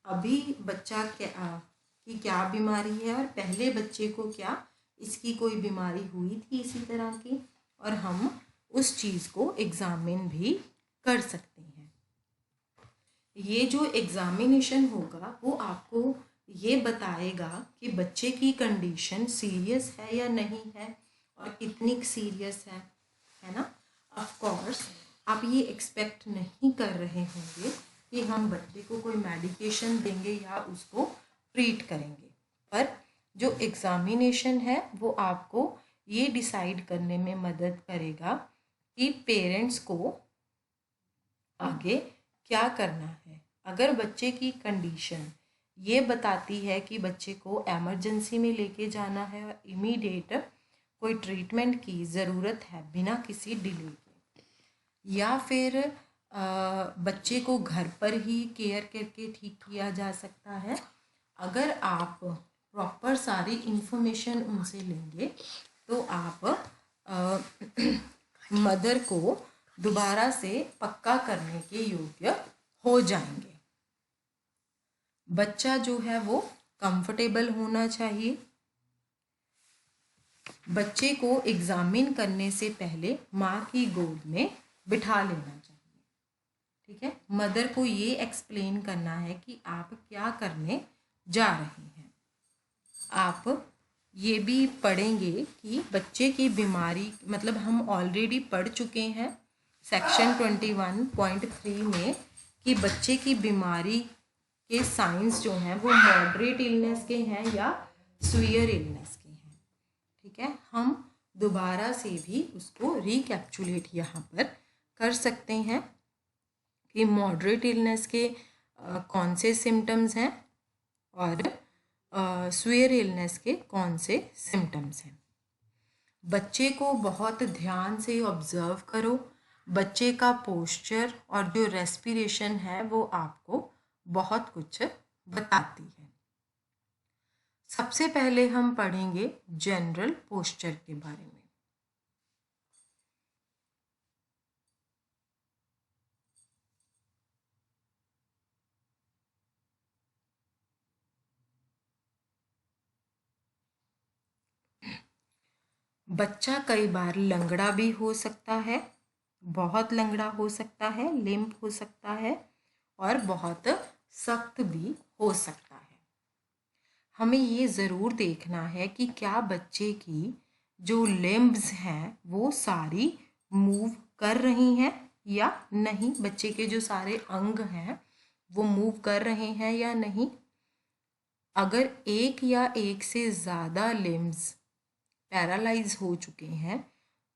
अभी बच्चा क्या बीमारी है और पहले बच्चे को क्या इसकी कोई बीमारी हुई थी इसी तरह की, और हम उस चीज़ को एग्जामिन भी कर सकते हैं। ये जो एग्जामिनेशन होगा वो आपको ये बताएगा कि बच्चे की कंडीशन सीरियस है या नहीं है और कितनी सीरियस है ना। ऑफ कोर्स आप ये एक्सपेक्ट नहीं कर रहे होंगे कि हम बच्चे को कोई मेडिकेशन देंगे या उसको ट्रीट करेंगे, पर जो एग्जामिनेशन है वो आपको ये डिसाइड करने में मदद करेगा कि पेरेंट्स को आगे क्या करना है। अगर बच्चे की कंडीशन ये बताती है कि बच्चे को एमरजेंसी में लेके जाना है और इमीडिएट कोई ट्रीटमेंट की ज़रूरत है बिना किसी डिले के, या फिर बच्चे को घर पर ही केयर करके ठीक किया जा सकता है, अगर आप प्रॉपर सारी इंफॉर्मेशन उनसे लेंगे तो आप मदर को दोबारा से पक्का करने के योग्य हो जाएंगे। बच्चा जो है वो कंफर्टेबल होना चाहिए। बच्चे को एग्जामिन करने से पहले माँ की गोद में बिठा लेना चाहिए। ठीक है, मदर को ये एक्सप्लेन करना है कि आप क्या करने जा रहे हैं। आप ये भी पढ़ेंगे कि बच्चे की बीमारी, मतलब हम ऑलरेडी पढ़ चुके हैं सेक्शन 21.3 में कि बच्चे की बीमारी के साइंस जो हैं वो मॉडरेट इलनेस के हैं या सीवियर इलनेस के हैं। ठीक है, हम दोबारा से भी उसको रिकैप्चुलेट यहाँ पर कर सकते हैं कि मॉडरेट इलनेस के कौन से सिम्टम्स हैं और सीवियर इलनेस के कौन से सिम्टम्स हैं। बच्चे को बहुत ध्यान से ऑब्जर्व करो। बच्चे का पोस्चर और जो रेस्पिरेशन है वो आपको बहुत कुछ बताती है। सबसे पहले हम पढ़ेंगे जनरल पोस्चर के बारे में। बच्चा कई बार लंगड़ा भी हो सकता है, बहुत लंगड़ा हो सकता है, लिम्प हो सकता है और बहुत सख्त भी हो सकता है। हमें ये ज़रूर देखना है कि क्या बच्चे की जो लिम्ब्स हैं वो सारी मूव कर रही हैं या नहीं, बच्चे के जो सारे अंग हैं वो मूव कर रहे हैं या नहीं। अगर एक या एक से ज़्यादा लिम्ब्स पैरालाइज हो चुके हैं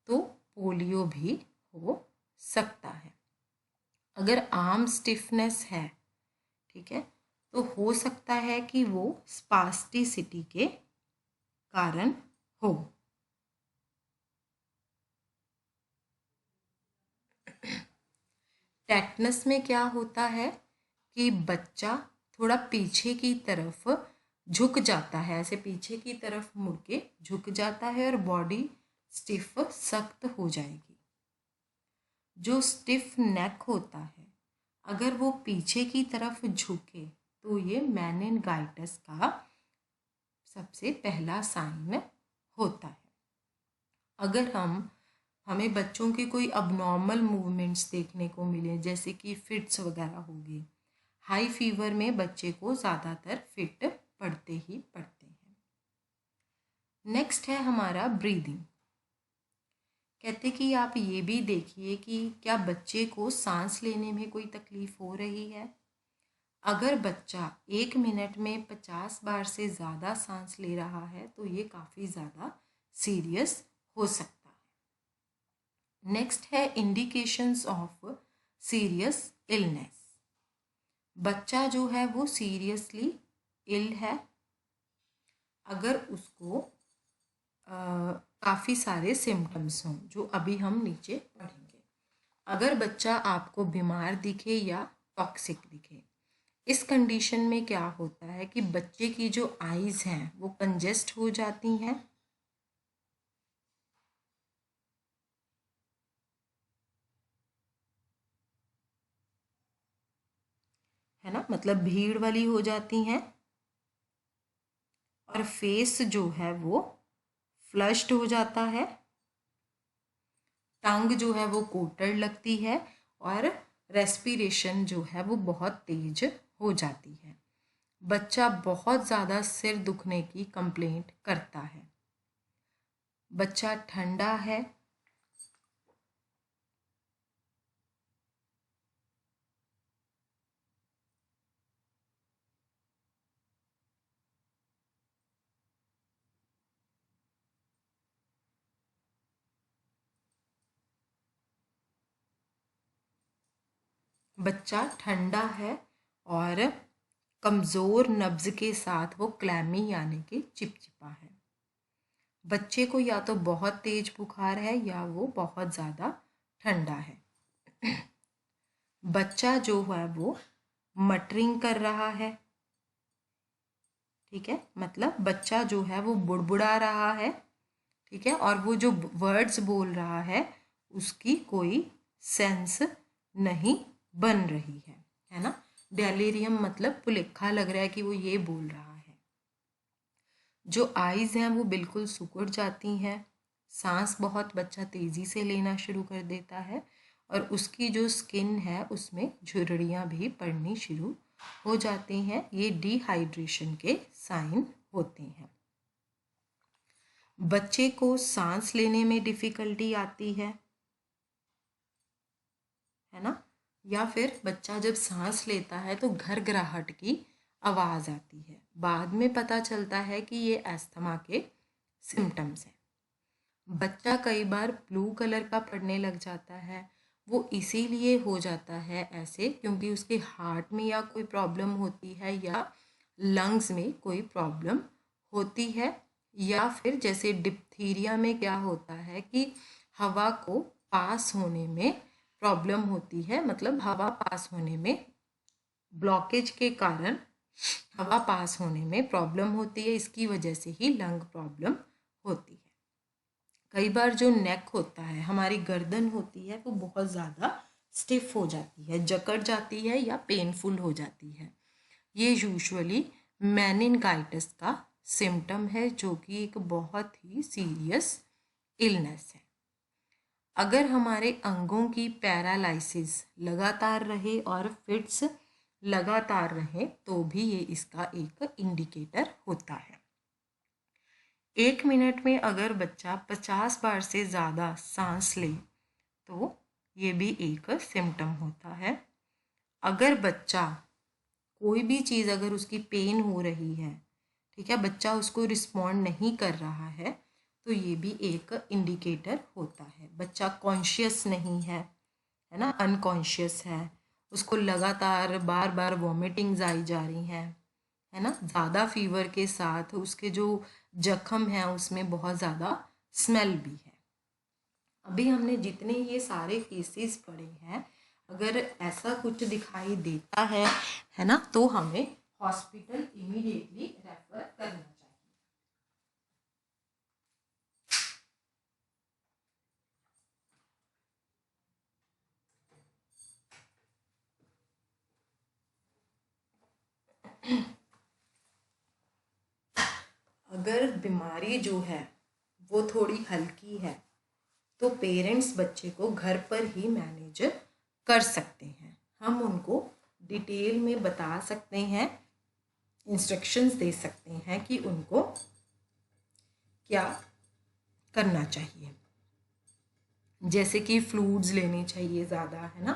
तो पोलियो भी हो सकता है। अगर आर्म स्टिफनेस है, ठीक है, तो हो सकता है कि वो स्पास्टिसिटी के कारण हो। टेटनस में क्या होता है कि बच्चा थोड़ा पीछे की तरफ झुक जाता है, ऐसे पीछे की तरफ मुड़ के झुक जाता है और बॉडी स्टिफ सख्त हो जाएगी। जो स्टिफ नेक होता है, अगर वो पीछे की तरफ झुके तो ये मेनिनगाइटिस का सबसे पहला साइन होता है। अगर हमें बच्चों की कोई अबनॉर्मल मूवमेंट्स देखने को मिले, जैसे कि फिट्स वगैरह होगी, हाई फीवर में बच्चे को ज़्यादातर फिट पड़ते ही पड़ते हैं। नेक्स्ट है हमारा ब्रीदिंग। कहते कि आप ये भी देखिए कि क्या बच्चे को सांस लेने में कोई तकलीफ हो रही है। अगर बच्चा 1 मिनट में 50 बार से ज़्यादा सांस ले रहा है तो ये काफ़ी ज़्यादा सीरियस हो सकता है। नेक्स्ट है इंडिकेशंस ऑफ सीरियस इलनेस। बच्चा जो है वो सीरियसली इल है अगर उसको काफ़ी सारे सिम्टम्स हों जो अभी हम नीचे पढ़ेंगे। अगर बच्चा आपको बीमार दिखे या टॉक्सिक दिखे, इस कंडीशन में क्या होता है कि बच्चे की जो आईज़ हैं वो कंजेस्ट हो जाती हैं, है ना, मतलब भीड़ वाली हो जाती हैं, और फेस जो है वो फ्लश्ड हो जाता है, टंग जो है वो कोटेड लगती है और रेस्पिरेशन जो है वो बहुत तेज हो जाती है। बच्चा बहुत ज़्यादा सिर दुखने की कंप्लेंट करता है। बच्चा ठंडा है, बच्चा ठंडा है और कमज़ोर नब्ज के साथ वो क्लैमी यानी कि चिपचिपा है। बच्चे को या तो बहुत तेज बुखार है या वो बहुत ज़्यादा ठंडा है। बच्चा जो है वो मटरिंग कर रहा है, ठीक है, मतलब बच्चा जो है वो बुड़बुड़ा रहा है, ठीक है, और वो जो वर्ड्स बोल रहा है उसकी कोई सेंस नहीं बन रही है ना। डेलीरियम मतलब पुलिखा लग रहा है कि वो ये बोल रहा है। जो आइज़ हैं वो बिल्कुल सिकुड़ जाती हैं, सांस बहुत बच्चा तेज़ी से लेना शुरू कर देता है और उसकी जो स्किन है उसमें झुर्रियाँ भी पड़नी शुरू हो जाती हैं। ये डिहाइड्रेशन के साइन होते हैं। बच्चे को सांस लेने में डिफ़िकल्टी आती है ना, या फिर बच्चा जब सांस लेता है तो घरघराहट की आवाज़ आती है। बाद में पता चलता है कि ये अस्थमा के सिम्टम्स हैं। बच्चा कई बार ब्लू कलर का पड़ने लग जाता है। वो इसीलिए हो जाता है ऐसे क्योंकि उसके हार्ट में या कोई प्रॉब्लम होती है या लंग्स में कोई प्रॉब्लम होती है, या फिर जैसे डिप्थीरिया में क्या होता है कि हवा को पास होने में प्रॉब्लम होती है, मतलब हवा पास होने में ब्लॉकेज के कारण हवा पास होने में प्रॉब्लम होती है। इसकी वजह से ही लंग प्रॉब्लम होती है। कई बार जो नेक होता है, हमारी गर्दन होती है, वो बहुत ज़्यादा स्टिफ हो जाती है, जकड़ जाती है या पेनफुल हो जाती है। ये यूजुअली मेनिनगाइटिस का सिम्टम है, जो कि एक बहुत ही सीरियस इलनेस है। अगर हमारे अंगों की पैरालाइसिस लगातार रहे और फिट्स लगातार रहे तो भी ये इसका एक इंडिकेटर होता है। 1 मिनट में अगर बच्चा 50 बार से ज़्यादा सांस ले तो ये भी एक सिम्टम होता है। अगर बच्चा कोई भी चीज़ अगर उसकी पेन हो रही है, ठीक है, बच्चा उसको रिस्पॉन्ड नहीं कर रहा है, तो ये भी एक इंडिकेटर होता है। बच्चा कॉन्शियस नहीं है ना, अनकॉन्शियस है, उसको लगातार बार बार वॉमिटिंग्स आई जा रही हैं, है ना, ज़्यादा फीवर के साथ उसके जो जख्म हैं उसमें बहुत ज़्यादा स्मेल भी है। अभी हमने जितने ये सारे केसेस पढ़े हैं, अगर ऐसा कुछ दिखाई देता है ना, तो हमें हॉस्पिटल इमीडिएटली रेफर करना चाहिए। अगर बीमारी जो है वो थोड़ी हल्की है तो पेरेंट्स बच्चे को घर पर ही मैनेज कर सकते हैं। हम उनको डिटेल में बता सकते हैं, इंस्ट्रक्शंस दे सकते हैं कि उनको क्या करना चाहिए। जैसे कि फ्लूइड्स लेनी चाहिए ज़्यादा, है ना,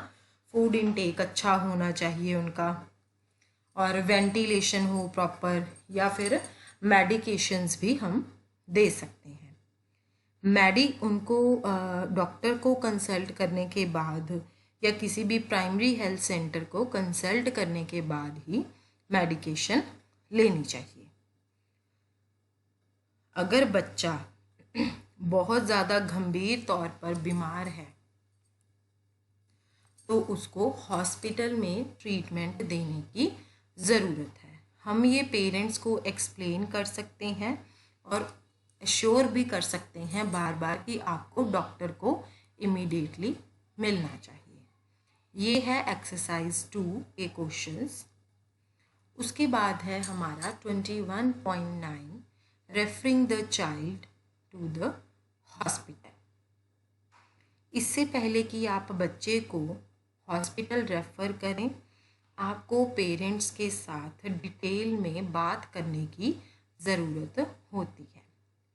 फूड इनटेक अच्छा होना चाहिए उनका, और वेंटिलेशन हो प्रॉपर, या फिर मेडिकेशंस भी हम दे सकते हैं। उनको डॉक्टर को कंसल्ट करने के बाद या किसी भी प्राइमरी हेल्थ सेंटर को कंसल्ट करने के बाद ही मेडिकेशन लेनी चाहिए। अगर बच्चा बहुत ज़्यादा गंभीर तौर पर बीमार है तो उसको हॉस्पिटल में ट्रीटमेंट देने की ज़रूरत है। हम ये पेरेंट्स को एक्सप्लेन कर सकते हैं और श्योर भी कर सकते हैं बार बार कि आपको डॉक्टर को इमीडिएटली मिलना चाहिए। ये है एक्सरसाइज 2 के क्वेश्चंस। उसके बाद है हमारा 21.9 referring the child to the hospital. इससे पहले कि आप बच्चे को हॉस्पिटल रेफ़र करें, आपको पेरेंट्स के साथ डिटेल में बात करने की ज़रूरत होती है।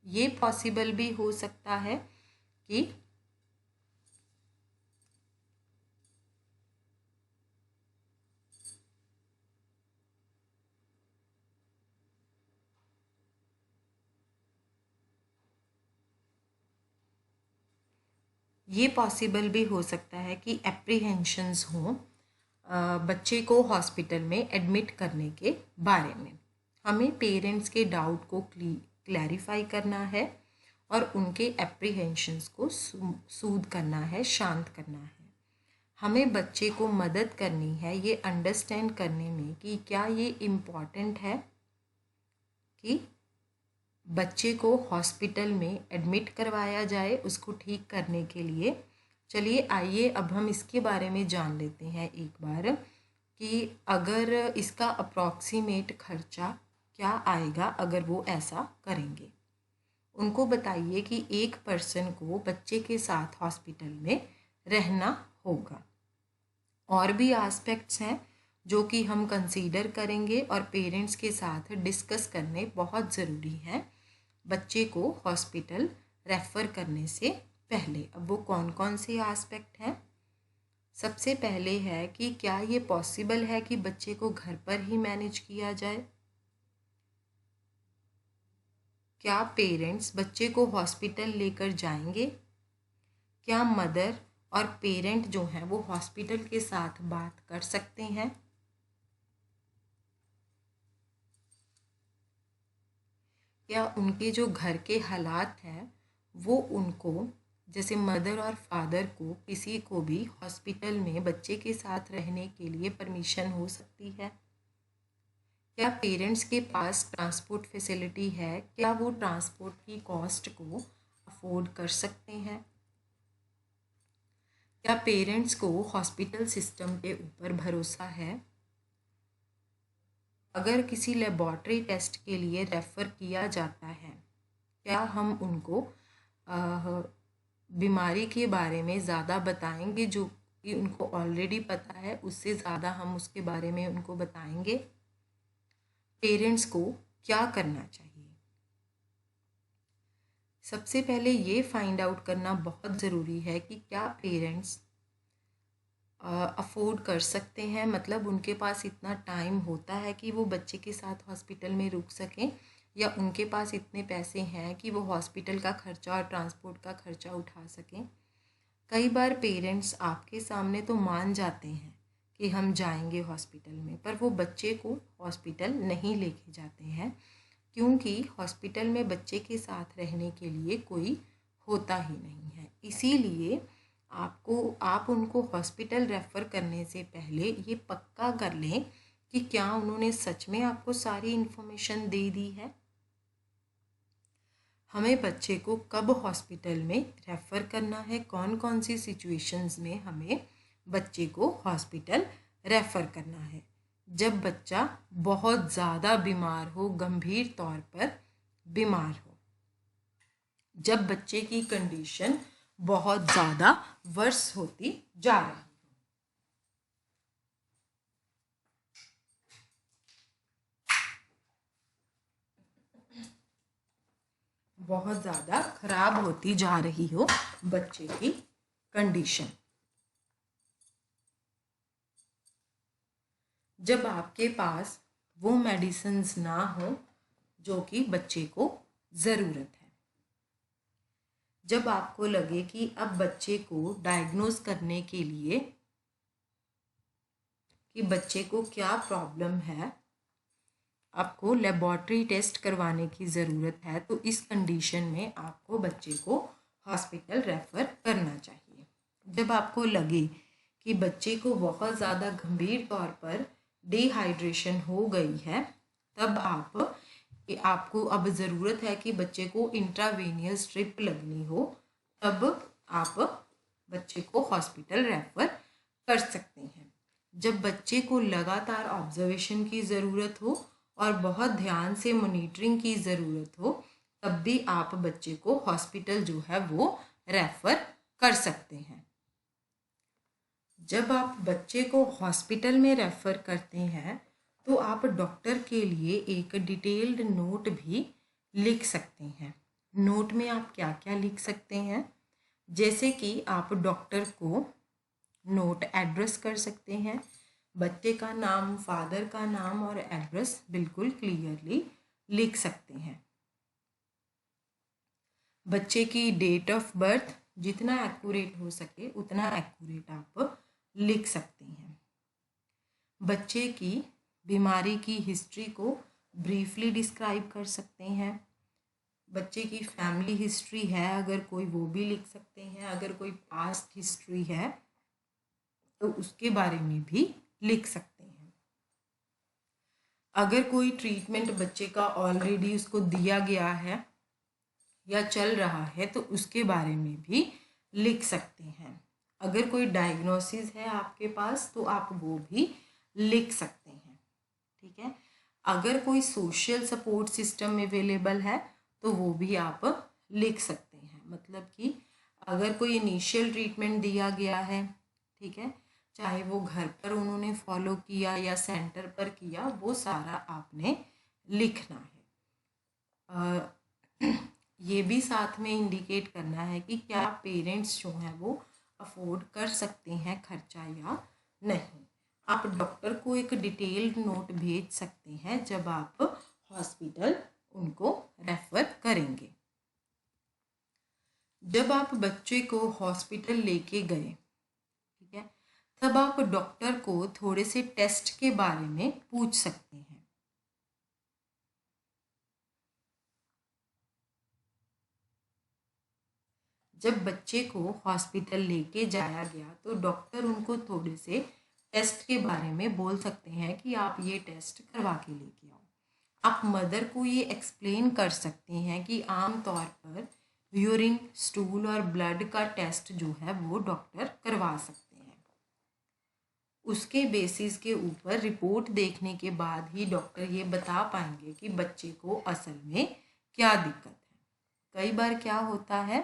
ये पॉसिबल भी हो सकता है कि एप्रीहेंशंस हों बच्चे को हॉस्पिटल में एडमिट करने के बारे में। हमें पेरेंट्स के डाउट को क्लैरिफाई करना है और उनके एप्रीहेंशंस को सूद करना है, शांत करना है। हमें बच्चे को मदद करनी है ये अंडरस्टैंड करने में कि क्या ये इम्पॉर्टेंट है कि बच्चे को हॉस्पिटल में एडमिट करवाया जाए उसको ठीक करने के लिए। चलिए आइए अब हम इसके बारे में जान लेते हैं एक बार कि अगर इसका अप्रॉक्सीमेट खर्चा क्या आएगा अगर वो ऐसा करेंगे। उनको बताइए कि एक पर्सन को बच्चे के साथ हॉस्पिटल में रहना होगा। और भी एस्पेक्ट्स हैं जो कि हम कंसीडर करेंगे और पेरेंट्स के साथ डिस्कस करने बहुत ज़रूरी है बच्चे को हॉस्पिटल रेफ़र करने से पहले। अब वो कौन कौन से एस्पेक्ट हैं? सबसे पहले है कि क्या ये पॉसिबल है कि बच्चे को घर पर ही मैनेज किया जाए? क्या पेरेंट्स बच्चे को हॉस्पिटल लेकर जाएंगे? क्या मदर और पेरेंट जो हैं वो हॉस्पिटल के साथ बात कर सकते हैं? क्या उनके जो घर के हालात हैं वो उनको, जैसे मदर और फादर को, किसी को भी हॉस्पिटल में बच्चे के साथ रहने के लिए परमिशन हो सकती है? क्या पेरेंट्स के पास ट्रांसपोर्ट फैसिलिटी है? क्या वो ट्रांसपोर्ट की कॉस्ट को अफोर्ड कर सकते हैं? क्या पेरेंट्स को हॉस्पिटल सिस्टम के ऊपर भरोसा है? अगर किसी लेबॉर्ट्री टेस्ट के लिए रेफ़र किया जाता है, क्या हम उनको बीमारी के बारे में ज़्यादा बताएंगे जो कि उनको ऑलरेडी पता है, उससे ज़्यादा हम उसके बारे में उनको बताएंगे? पेरेंट्स को क्या करना चाहिए? सबसे पहले ये फाइंड आउट करना बहुत ज़रूरी है कि क्या पेरेंट्स अफोर्ड कर सकते हैं, मतलब उनके पास इतना टाइम होता है कि वो बच्चे के साथ हॉस्पिटल में रुक सकें, या उनके पास इतने पैसे हैं कि वो हॉस्पिटल का खर्चा और ट्रांसपोर्ट का खर्चा उठा सकें। कई बार पेरेंट्स आपके सामने तो मान जाते हैं कि हम जाएंगे हॉस्पिटल में, पर वो बच्चे को हॉस्पिटल नहीं लेके जाते हैं क्योंकि हॉस्पिटल में बच्चे के साथ रहने के लिए कोई होता ही नहीं है। इसीलिए आप उनको हॉस्पिटल रेफ़र करने से पहले ये पक्का कर लें कि क्या उन्होंने सच में आपको सारी इन्फॉर्मेशन दे दी है। हमें बच्चे को कब हॉस्पिटल में रेफ़र करना है, कौन कौन सी सिचुएशंस में हमें बच्चे को हॉस्पिटल रेफ़र करना है? जब बच्चा बहुत ज़्यादा बीमार हो, गंभीर तौर पर बीमार हो, जब बच्चे की कंडीशन बहुत ज़्यादा वर्स होती जा रही है, बहुत ज़्यादा खराब होती जा रही हो बच्चे की कंडीशन, जब आपके पास वो मेडिसिन्स ना हो जो कि बच्चे को ज़रूरत है, जब आपको लगे कि अब बच्चे को डायग्नोज करने के लिए कि बच्चे को क्या प्रॉब्लम है, आपको लेबॉर्ट्री टेस्ट करवाने की ज़रूरत है, तो इस कंडीशन में आपको बच्चे को हॉस्पिटल रेफ़र करना चाहिए। जब आपको लगे कि बच्चे को बहुत ज़्यादा गंभीर तौर पर डिहाइड्रेशन हो गई है, तब आपको अब ज़रूरत है कि बच्चे को इंट्रावेनियस ड्रिप लगनी हो, तब आप बच्चे को हॉस्पिटल रेफ़र कर सकते हैं। जब बच्चे को लगातार ऑब्जर्वेशन की ज़रूरत हो और बहुत ध्यान से मॉनिटरिंग की ज़रूरत हो, तब भी आप बच्चे को हॉस्पिटल जो है वो रेफ़र कर सकते हैं। जब आप बच्चे को हॉस्पिटल में रेफ़र करते हैं तो आप डॉक्टर के लिए एक डिटेल्ड नोट भी लिख सकते हैं। नोट में आप क्या क्या लिख सकते हैं? जैसे कि आप डॉक्टर को नोट एड्रेस कर सकते हैं, बच्चे का नाम, फादर का नाम और एड्रेस बिल्कुल क्लियरली लिख सकते हैं। बच्चे की डेट ऑफ बर्थ जितना एक्यूरेट हो सके उतना एक्यूरेट आप लिख सकते हैं। बच्चे की बीमारी की हिस्ट्री को ब्रीफली डिस्क्राइब कर सकते हैं। बच्चे की फैमिली हिस्ट्री है अगर कोई, वो भी लिख सकते हैं। अगर कोई पास्ट हिस्ट्री है तो उसके बारे में भी लिख सकते हैं। अगर कोई ट्रीटमेंट बच्चे का ऑलरेडी उसको दिया गया है या चल रहा है तो उसके बारे में भी लिख सकते हैं। अगर कोई डायग्नोसिस है आपके पास तो आप वो भी लिख सकते हैं। ठीक है। अगर कोई सोशल सपोर्ट सिस्टम अवेलेबल है तो वो भी आप लिख सकते हैं। मतलब कि अगर कोई इनिशियल ट्रीटमेंट दिया गया है, ठीक है। चाहे वो घर पर उन्होंने फॉलो किया या सेंटर पर किया, वो सारा आपने लिखना है। ये भी साथ में इंडिकेट करना है कि क्या पेरेंट्स जो हैं वो अफोर्ड कर सकते हैं खर्चा या नहीं। आप डॉक्टर को एक डिटेल्ड नोट भेज सकते हैं जब आप हॉस्पिटल उनको रेफर करेंगे। जब आप बच्चे को हॉस्पिटल लेके गए, ठीक है, तब आप डॉक्टर को थोड़े से टेस्ट के बारे में पूछ सकते हैं। जब बच्चे को हॉस्पिटल लेके जाया गया तो डॉक्टर उनको थोड़े से टेस्ट के बारे में बोल सकते हैं कि आप ये टेस्ट करवा के लेके आओ। आप मदर को ये एक्सप्लेन कर सकते हैं कि आम तौर पर यूरिन, स्टूल और ब्लड का टेस्ट जो है वो डॉक्टर करवा सकते हैं। उसके बेसिस के ऊपर रिपोर्ट देखने के बाद ही डॉक्टर ये बता पाएंगे कि बच्चे को असल में क्या दिक्कत है। कई बार क्या होता है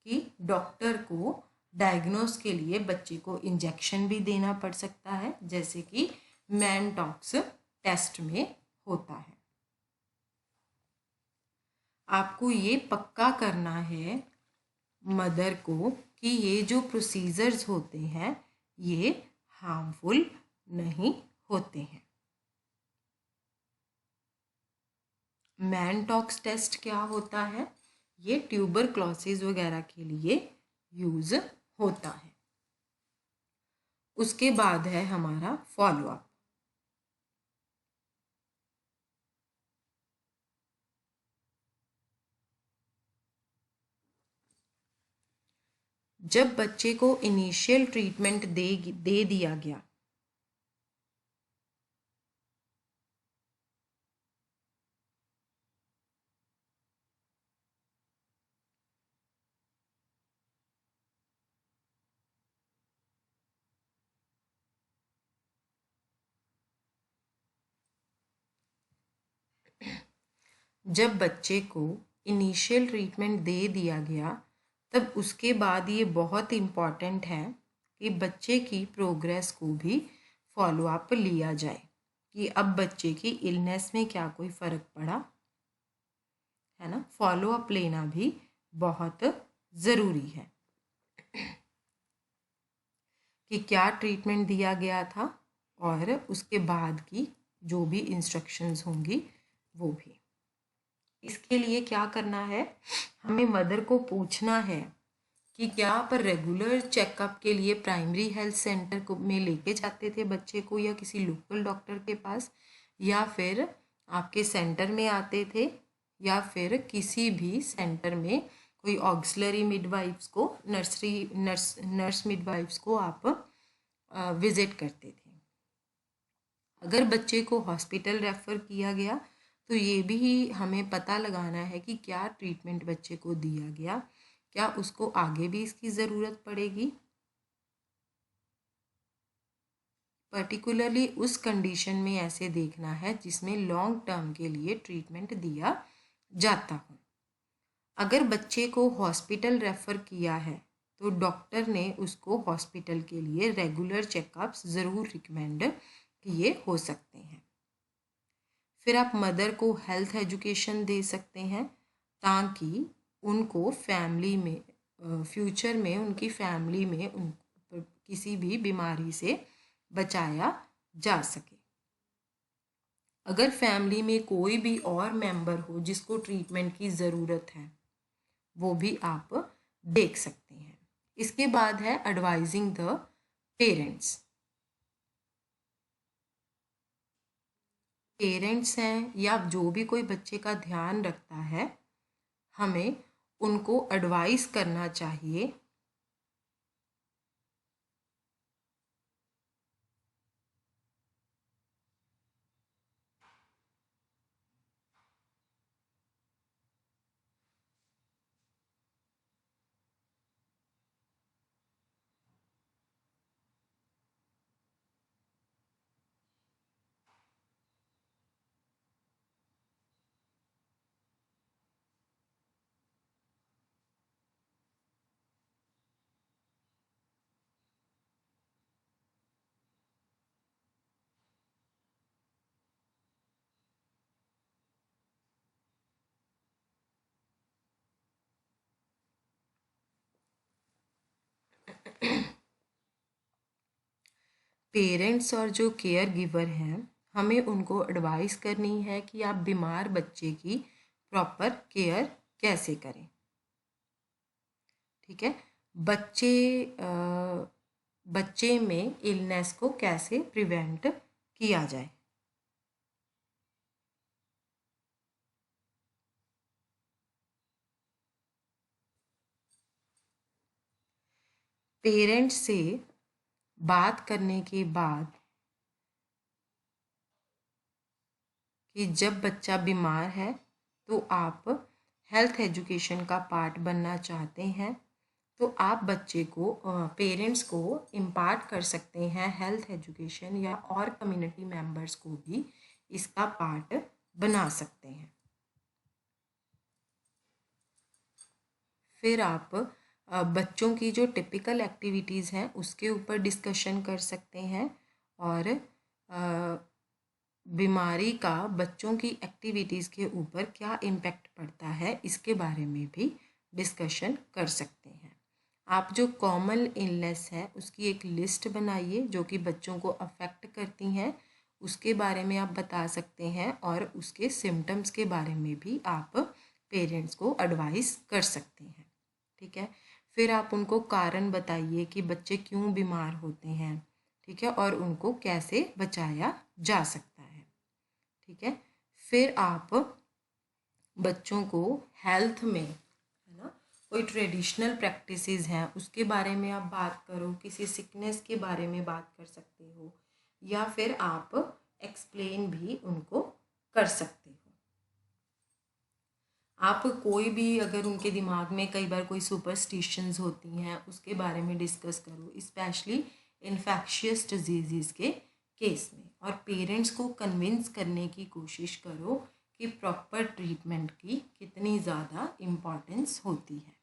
कि डॉक्टर को डायग्नोस के लिए बच्चे को इंजेक्शन भी देना पड़ सकता है, जैसे कि मैनटॉक्स टेस्ट में होता है। आपको ये पक्का करना है मदर को कि ये जो प्रोसीजर्स होते हैं ये हार्मफुल नहीं होते हैं। मैनटॉक्स टेस्ट क्या होता है? ये ट्यूबरक्लोसिस वगैरह के लिए यूज होता है। उसके बाद है हमारा फॉलोअप। जब बच्चे को इनिशियल ट्रीटमेंट दे दिया गया, जब बच्चे को इनिशियल ट्रीटमेंट दे दिया गया तब उसके बाद ये बहुत इम्पॉर्टेंट है कि बच्चे की प्रोग्रेस को भी फॉलोअप लिया जाए कि अब बच्चे की इलनेस में क्या कोई फ़र्क पड़ा है ना। फॉलोअप लेना भी बहुत ज़रूरी है कि क्या ट्रीटमेंट दिया गया था और उसके बाद की जो भी इंस्ट्रक्शंस होंगी वो भी। इसके लिए क्या करना है, हमें मदर को पूछना है कि क्या आप रेगुलर चेकअप के लिए प्राइमरी हेल्थ सेंटर को में लेके जाते थे बच्चे को या किसी लोकल डॉक्टर के पास, या फिर आपके सेंटर में आते थे, या फिर किसी भी सेंटर में कोई ऑक्सिलरी मिडवाइफ्स को नर्स मिडवाइफ्स को आप विजिट करते थे। अगर बच्चे को हॉस्पिटल रेफ़र किया गया तो ये भी हमें पता लगाना है कि क्या ट्रीटमेंट बच्चे को दिया गया, क्या उसको आगे भी इसकी ज़रूरत पड़ेगी, पर्टिकुलरली उस कंडीशन में ऐसे देखना है जिसमें लॉन्ग टर्म के लिए ट्रीटमेंट दिया जाता हो। अगर बच्चे को हॉस्पिटल रेफ़र किया है तो डॉक्टर ने उसको हॉस्पिटल के लिए रेगुलर चेकअप्स ज़रूर रिकमेंड किए हो सकते हैं। फिर आप मदर को हेल्थ एजुकेशन दे सकते हैं ताकि उनको फैमिली में फ्यूचर में उनकी फैमिली में उन किसी भी बीमारी से बचाया जा सके। अगर फैमिली में कोई भी और मेंबर हो जिसको ट्रीटमेंट की ज़रूरत है वो भी आप देख सकते हैं। इसके बाद है एडवाइजिंग द पेरेंट्स। पेरेंट्स हैं या जो भी कोई बच्चे का ध्यान रखता है, हमें उनको एडवाइस करना चाहिए पेरेंट्स और जो केयर गिवर हैं, हमें उनको एडवाइस करनी है कि आप बीमार बच्चे की प्रॉपर केयर कैसे करें। ठीक है, बच्चे बच्चे में इलनेस को कैसे प्रिवेंट किया जाए। पेरेंट्स से बात करने के बाद कि जब बच्चा बीमार है तो आप हेल्थ एजुकेशन का पार्ट बनना चाहते हैं, तो आप बच्चे को पेरेंट्स को इम्पार्ट कर सकते हैं हेल्थ एजुकेशन, या और कम्युनिटी मेंबर्स को भी इसका पार्ट बना सकते हैं। फिर आप बच्चों की जो टिपिकल एक्टिविटीज़ हैं उसके ऊपर डिस्कशन कर सकते हैं, और बीमारी का बच्चों की एक्टिविटीज़ के ऊपर क्या इम्पैक्ट पड़ता है इसके बारे में भी डिस्कशन कर सकते हैं। आप जो कॉमन इलनेस है उसकी एक लिस्ट बनाइए जो कि बच्चों को अफेक्ट करती हैं, उसके बारे में आप बता सकते हैं, और उसके सिम्टम्स के बारे में भी आप पेरेंट्स को एडवाइस कर सकते हैं। ठीक है, फिर आप उनको कारण बताइए कि बच्चे क्यों बीमार होते हैं। ठीक है, और उनको कैसे बचाया जा सकता है। ठीक है, फिर आप बच्चों को हेल्थ में, है ना, कोई ट्रेडिशनल प्रैक्टिसेस हैं उसके बारे में आप बात करो, किसी सिकनेस के बारे में बात कर सकते हो, या फिर आप एक्सप्लेन भी उनको कर सकते हो। आप कोई भी, अगर उनके दिमाग में कई बार कोई सुपरस्टिशंस होती हैं उसके बारे में डिस्कस करो, स्पेशली इन्फेक्शियस डिजीज़ के केस में, और पेरेंट्स को कन्विंस करने की कोशिश करो कि प्रॉपर ट्रीटमेंट की कितनी ज़्यादा इम्पॉर्टेंस होती है।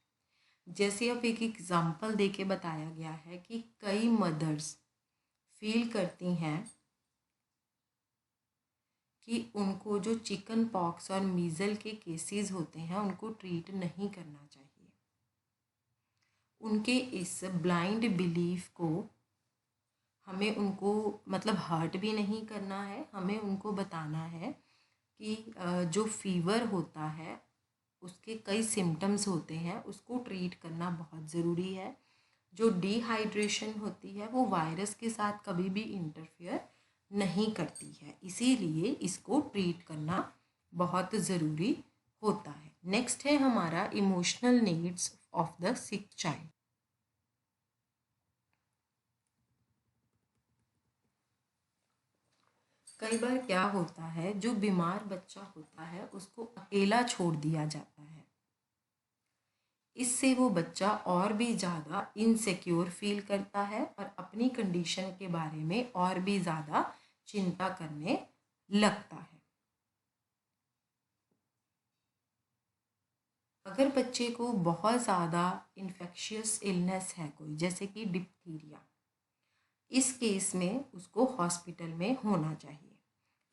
जैसे अब एक एग्ज़ाम्पल दे के बताया गया है कि कई मदर्स फील करती हैं कि उनको जो चिकन पॉक्स और मीज़ल के केसेस होते हैं उनको ट्रीट नहीं करना चाहिए। उनके इस ब्लाइंड बिलीफ को हमें उनको मतलब हर्ट भी नहीं करना है, हमें उनको बताना है कि जो फीवर होता है उसके कई सिम्टम्स होते हैं, उसको ट्रीट करना बहुत ज़रूरी है। जो डिहाइड्रेशन होती है वो वायरस के साथ कभी भी इंटरफेयर नहीं करती है, इसीलिए इसको ट्रीट करना बहुत ज़रूरी होता है। नेक्स्ट है हमारा emotional needs of the sick child. कई बार क्या होता है, जो बीमार बच्चा होता है उसको अकेला छोड़ दिया जाता है, इससे वो बच्चा और भी ज़्यादा इनसिक्योर फील करता है और अपनी कंडीशन के बारे में और भी ज़्यादा चिंता करने लगता है। अगर बच्चे को बहुत ज़्यादा इन्फेक्शियस इलनेस है कोई, जैसे कि डिप्थीरिया, इस केस में उसको हॉस्पिटल में होना चाहिए।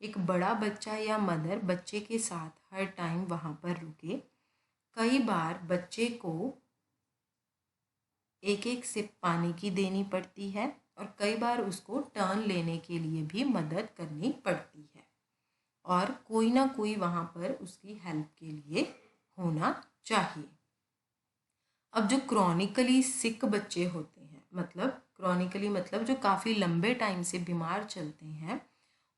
एक बड़ा बच्चा या मदर बच्चे के साथ हर टाइम वहाँ पर रुके। कई बार बच्चे को एक एक सिप पानी की देनी पड़ती है, और कई बार उसको टर्न लेने के लिए भी मदद करनी पड़ती है, और कोई ना कोई वहाँ पर उसकी हेल्प के लिए होना चाहिए। अब जो क्रॉनिकली सिक बच्चे होते हैं, मतलब क्रॉनिकली मतलब जो काफ़ी लंबे टाइम से बीमार चलते हैं,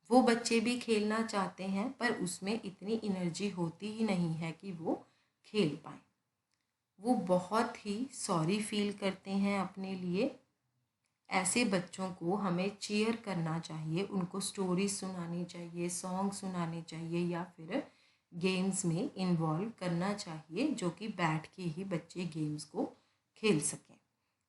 वो बच्चे भी खेलना चाहते हैं पर उसमें इतनी एनर्जी होती ही नहीं है कि वो खेल पाए। वो बहुत ही सॉरी फील करते हैं अपने लिए। ऐसे बच्चों को हमें चीयर करना चाहिए, उनको स्टोरी सुनानी चाहिए, सॉन्ग सुनाने चाहिए, या फिर गेम्स में इन्वॉल्व करना चाहिए जो कि बैठ के ही बच्चे गेम्स को खेल सकें।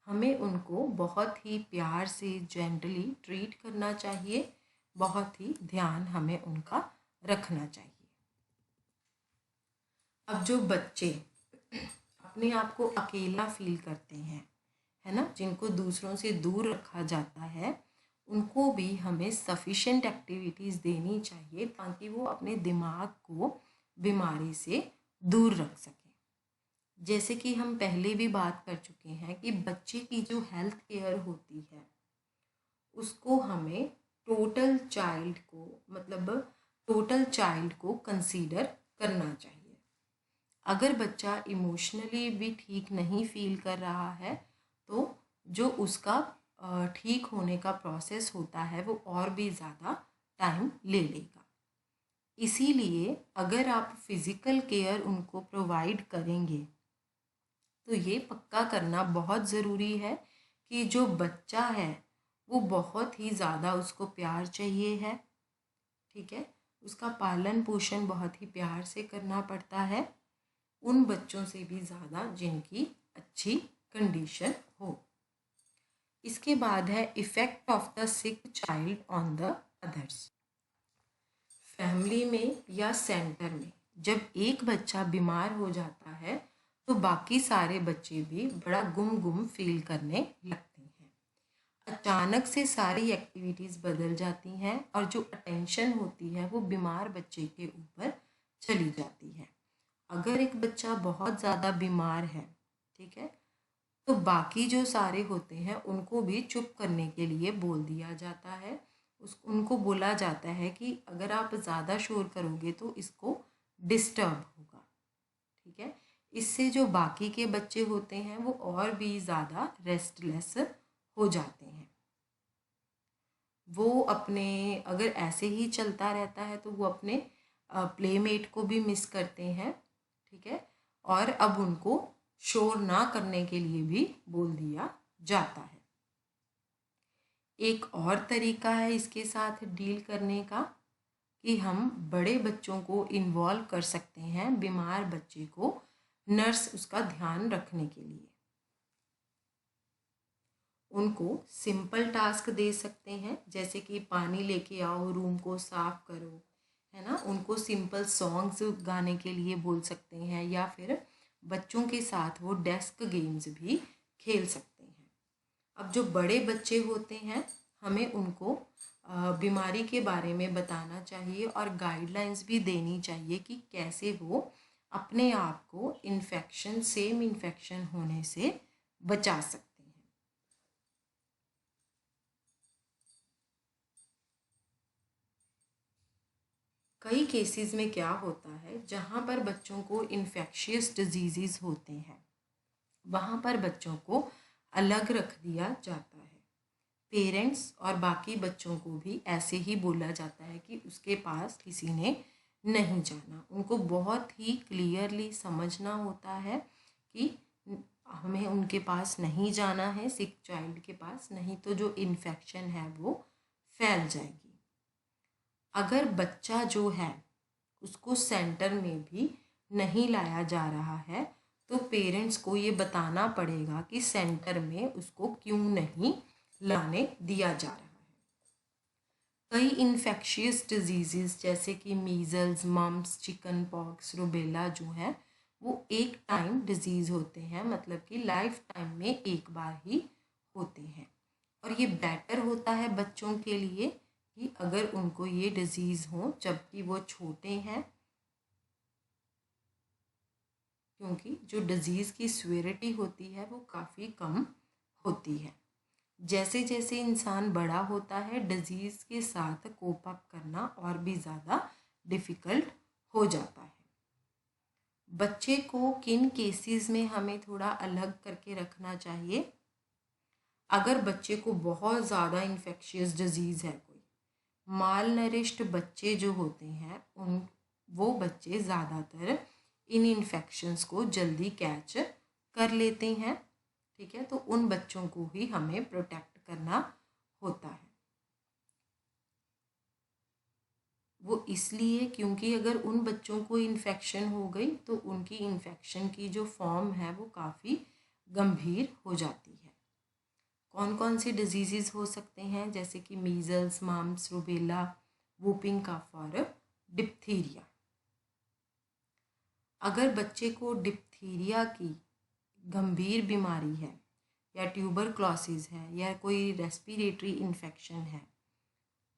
हमें उनको बहुत ही प्यार से जेंटली ट्रीट करना चाहिए, बहुत ही ध्यान हमें उनका रखना चाहिए। अब जो बच्चे अपने आप को अकेला फील करते हैं, है ना, जिनको दूसरों से दूर रखा जाता है, उनको भी हमें सफिशेंट एक्टिविटीज़ देनी चाहिए ताकि वो अपने दिमाग को बीमारी से दूर रख सकें। जैसे कि हम पहले भी बात कर चुके हैं कि बच्चे की जो हेल्थ केयर होती है उसको हमें टोटल चाइल्ड को कंसीडर करना चाहिए। अगर बच्चा इमोशनली भी ठीक नहीं फील कर रहा है तो जो उसका ठीक होने का प्रोसेस होता है वो और भी ज़्यादा टाइम ले लेगा। इसीलिए अगर आप फिज़िकल केयर उनको प्रोवाइड करेंगे तो ये पक्का करना बहुत ज़रूरी है कि जो बच्चा है वो बहुत ही ज़्यादा उसको प्यार चाहिए है, ठीक है, उसका पालन पोषण बहुत ही प्यार से करना पड़ता है, उन बच्चों से भी ज़्यादा जिनकी अच्छी कंडीशन हो। इसके बाद है effect of the sick child on the others. Family में या सेंटर में जब एक बच्चा बीमार हो जाता है तो बाकी सारे बच्चे भी बड़ा गुम फील करने लगते हैं। अचानक से सारी एक्टिविटीज़ बदल जाती हैं और जो अटेंशन होती है वो बीमार बच्चे के ऊपर चली जाती है। अगर एक बच्चा बहुत ज़्यादा बीमार है, ठीक है, तो बाकी जो सारे होते हैं उनको भी चुप करने के लिए बोल दिया जाता है। उनको बोला जाता है कि अगर आप ज़्यादा शोर करोगे तो इसको डिस्टर्ब होगा, ठीक है। इससे जो बाकी के बच्चे होते हैं वो और भी ज़्यादा रेस्टलेस हो जाते हैं। वो अपने, अगर ऐसे ही चलता रहता है तो वो अपने प्लेमेट को भी मिस करते हैं, ठीक है, और अब उनको शोर ना करने के लिए भी बोल दिया जाता है। एक और तरीका है इसके साथ डील करने का कि हम बड़े बच्चों को इन्वॉल्व कर सकते हैं बीमार बच्चे को नर्स उसका ध्यान रखने के लिए। उनको सिंपल टास्क दे सकते हैं जैसे कि पानी लेके आओ, रूम को साफ करो, है ना। उनको सिंपल सॉन्ग्स गाने के लिए बोल सकते हैं या फिर बच्चों के साथ वो डेस्क गेम्स भी खेल सकते हैं। अब जो बड़े बच्चे होते हैं हमें उनको बीमारी के बारे में बताना चाहिए और गाइडलाइंस भी देनी चाहिए कि कैसे वो अपने आप को सेम इन्फेक्शन होने से बचा सकते हैं। कई केसेस में क्या होता है, जहाँ पर बच्चों को इन्फेक्शियस डिजीज़ होते हैं वहाँ पर बच्चों को अलग रख दिया जाता है। पेरेंट्स और बाकी बच्चों को भी ऐसे ही बोला जाता है कि उसके पास किसी ने नहीं जाना। उनको बहुत ही क्लियरली समझना होता है कि हमें उनके पास नहीं जाना है, सिक चाइल्ड के पास, नहीं तो जो इन्फेक्शन है वो फैल जाएगी। अगर बच्चा जो है उसको सेंटर में भी नहीं लाया जा रहा है तो पेरेंट्स को ये बताना पड़ेगा कि सेंटर में उसको क्यों नहीं लाने दिया जा रहा है। कई इन्फेक्शियस डिजीज़ जैसे कि measles, mumps, chicken pox, rubella जो है वो एक टाइम डिजीज़ होते हैं, मतलब कि लाइफ टाइम में एक बार ही होते हैं। और ये बेटर होता है बच्चों के लिए कि अगर उनको ये डिजीज़ हो जबकि वो छोटे हैं, क्योंकि जो डिज़ीज़ की सीवियरिटी होती है वो काफ़ी कम होती है। जैसे जैसे इंसान बड़ा होता है डिजीज़ के साथ कोप अप करना और भी ज़्यादा डिफ़िकल्ट हो जाता है। बच्चे को किन केसेस में हमें थोड़ा अलग करके रखना चाहिए? अगर बच्चे को बहुत ज़्यादा इन्फेक्शियस डिजीज़ है, कोई माल नरिश्ड बच्चे जो होते हैं वो बच्चे ज़्यादातर इन इन्फेक्शंस को जल्दी कैच कर लेते हैं, ठीक है, तो उन बच्चों को ही हमें प्रोटेक्ट करना होता है। वो इसलिए क्योंकि अगर उन बच्चों को इन्फेक्शन हो गई तो उनकी इन्फेक्शन की जो फॉर्म है वो काफ़ी गंभीर हो जाती है। कौन कौन सी डिजीज़ हो सकते हैं, जैसे कि measles, mumps, rubella, whooping cough और डिप्थीरिया। अगर बच्चे को डिप्थीरिया की गंभीर बीमारी है या ट्यूबरक्लोसिस है या कोई रेस्पिरेटरी इन्फेक्शन है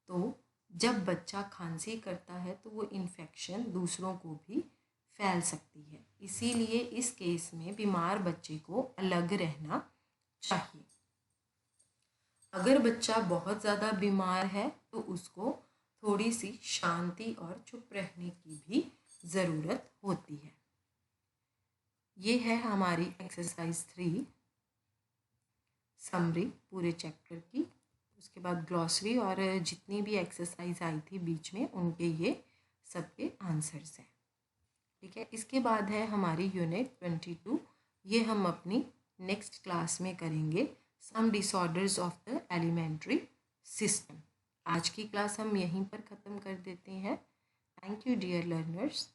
तो जब बच्चा खांसी करता है तो वो इन्फेक्शन दूसरों को भी फैल सकती है। इसीलिए इस केस में बीमार बच्चे को अलग रहना चाहिए। अगर बच्चा बहुत ज़्यादा बीमार है तो उसको थोड़ी सी शांति और चुप रहने की भी ज़रूरत होती है। ये है हमारी एक्सरसाइज 3 समरी पूरे चैप्टर की। उसके बाद ग्लॉसरी और जितनी भी एक्सरसाइज आई थी बीच में उनके ये सबके आंसर्स हैं। ठीक है, इसके बाद है हमारी यूनिट 22। ये हम अपनी नेक्स्ट क्लास में करेंगे, some disorders of the elementary system. आज की क्लास हम यहीं पर ख़त्म कर देते हैं। Thank you dear learners.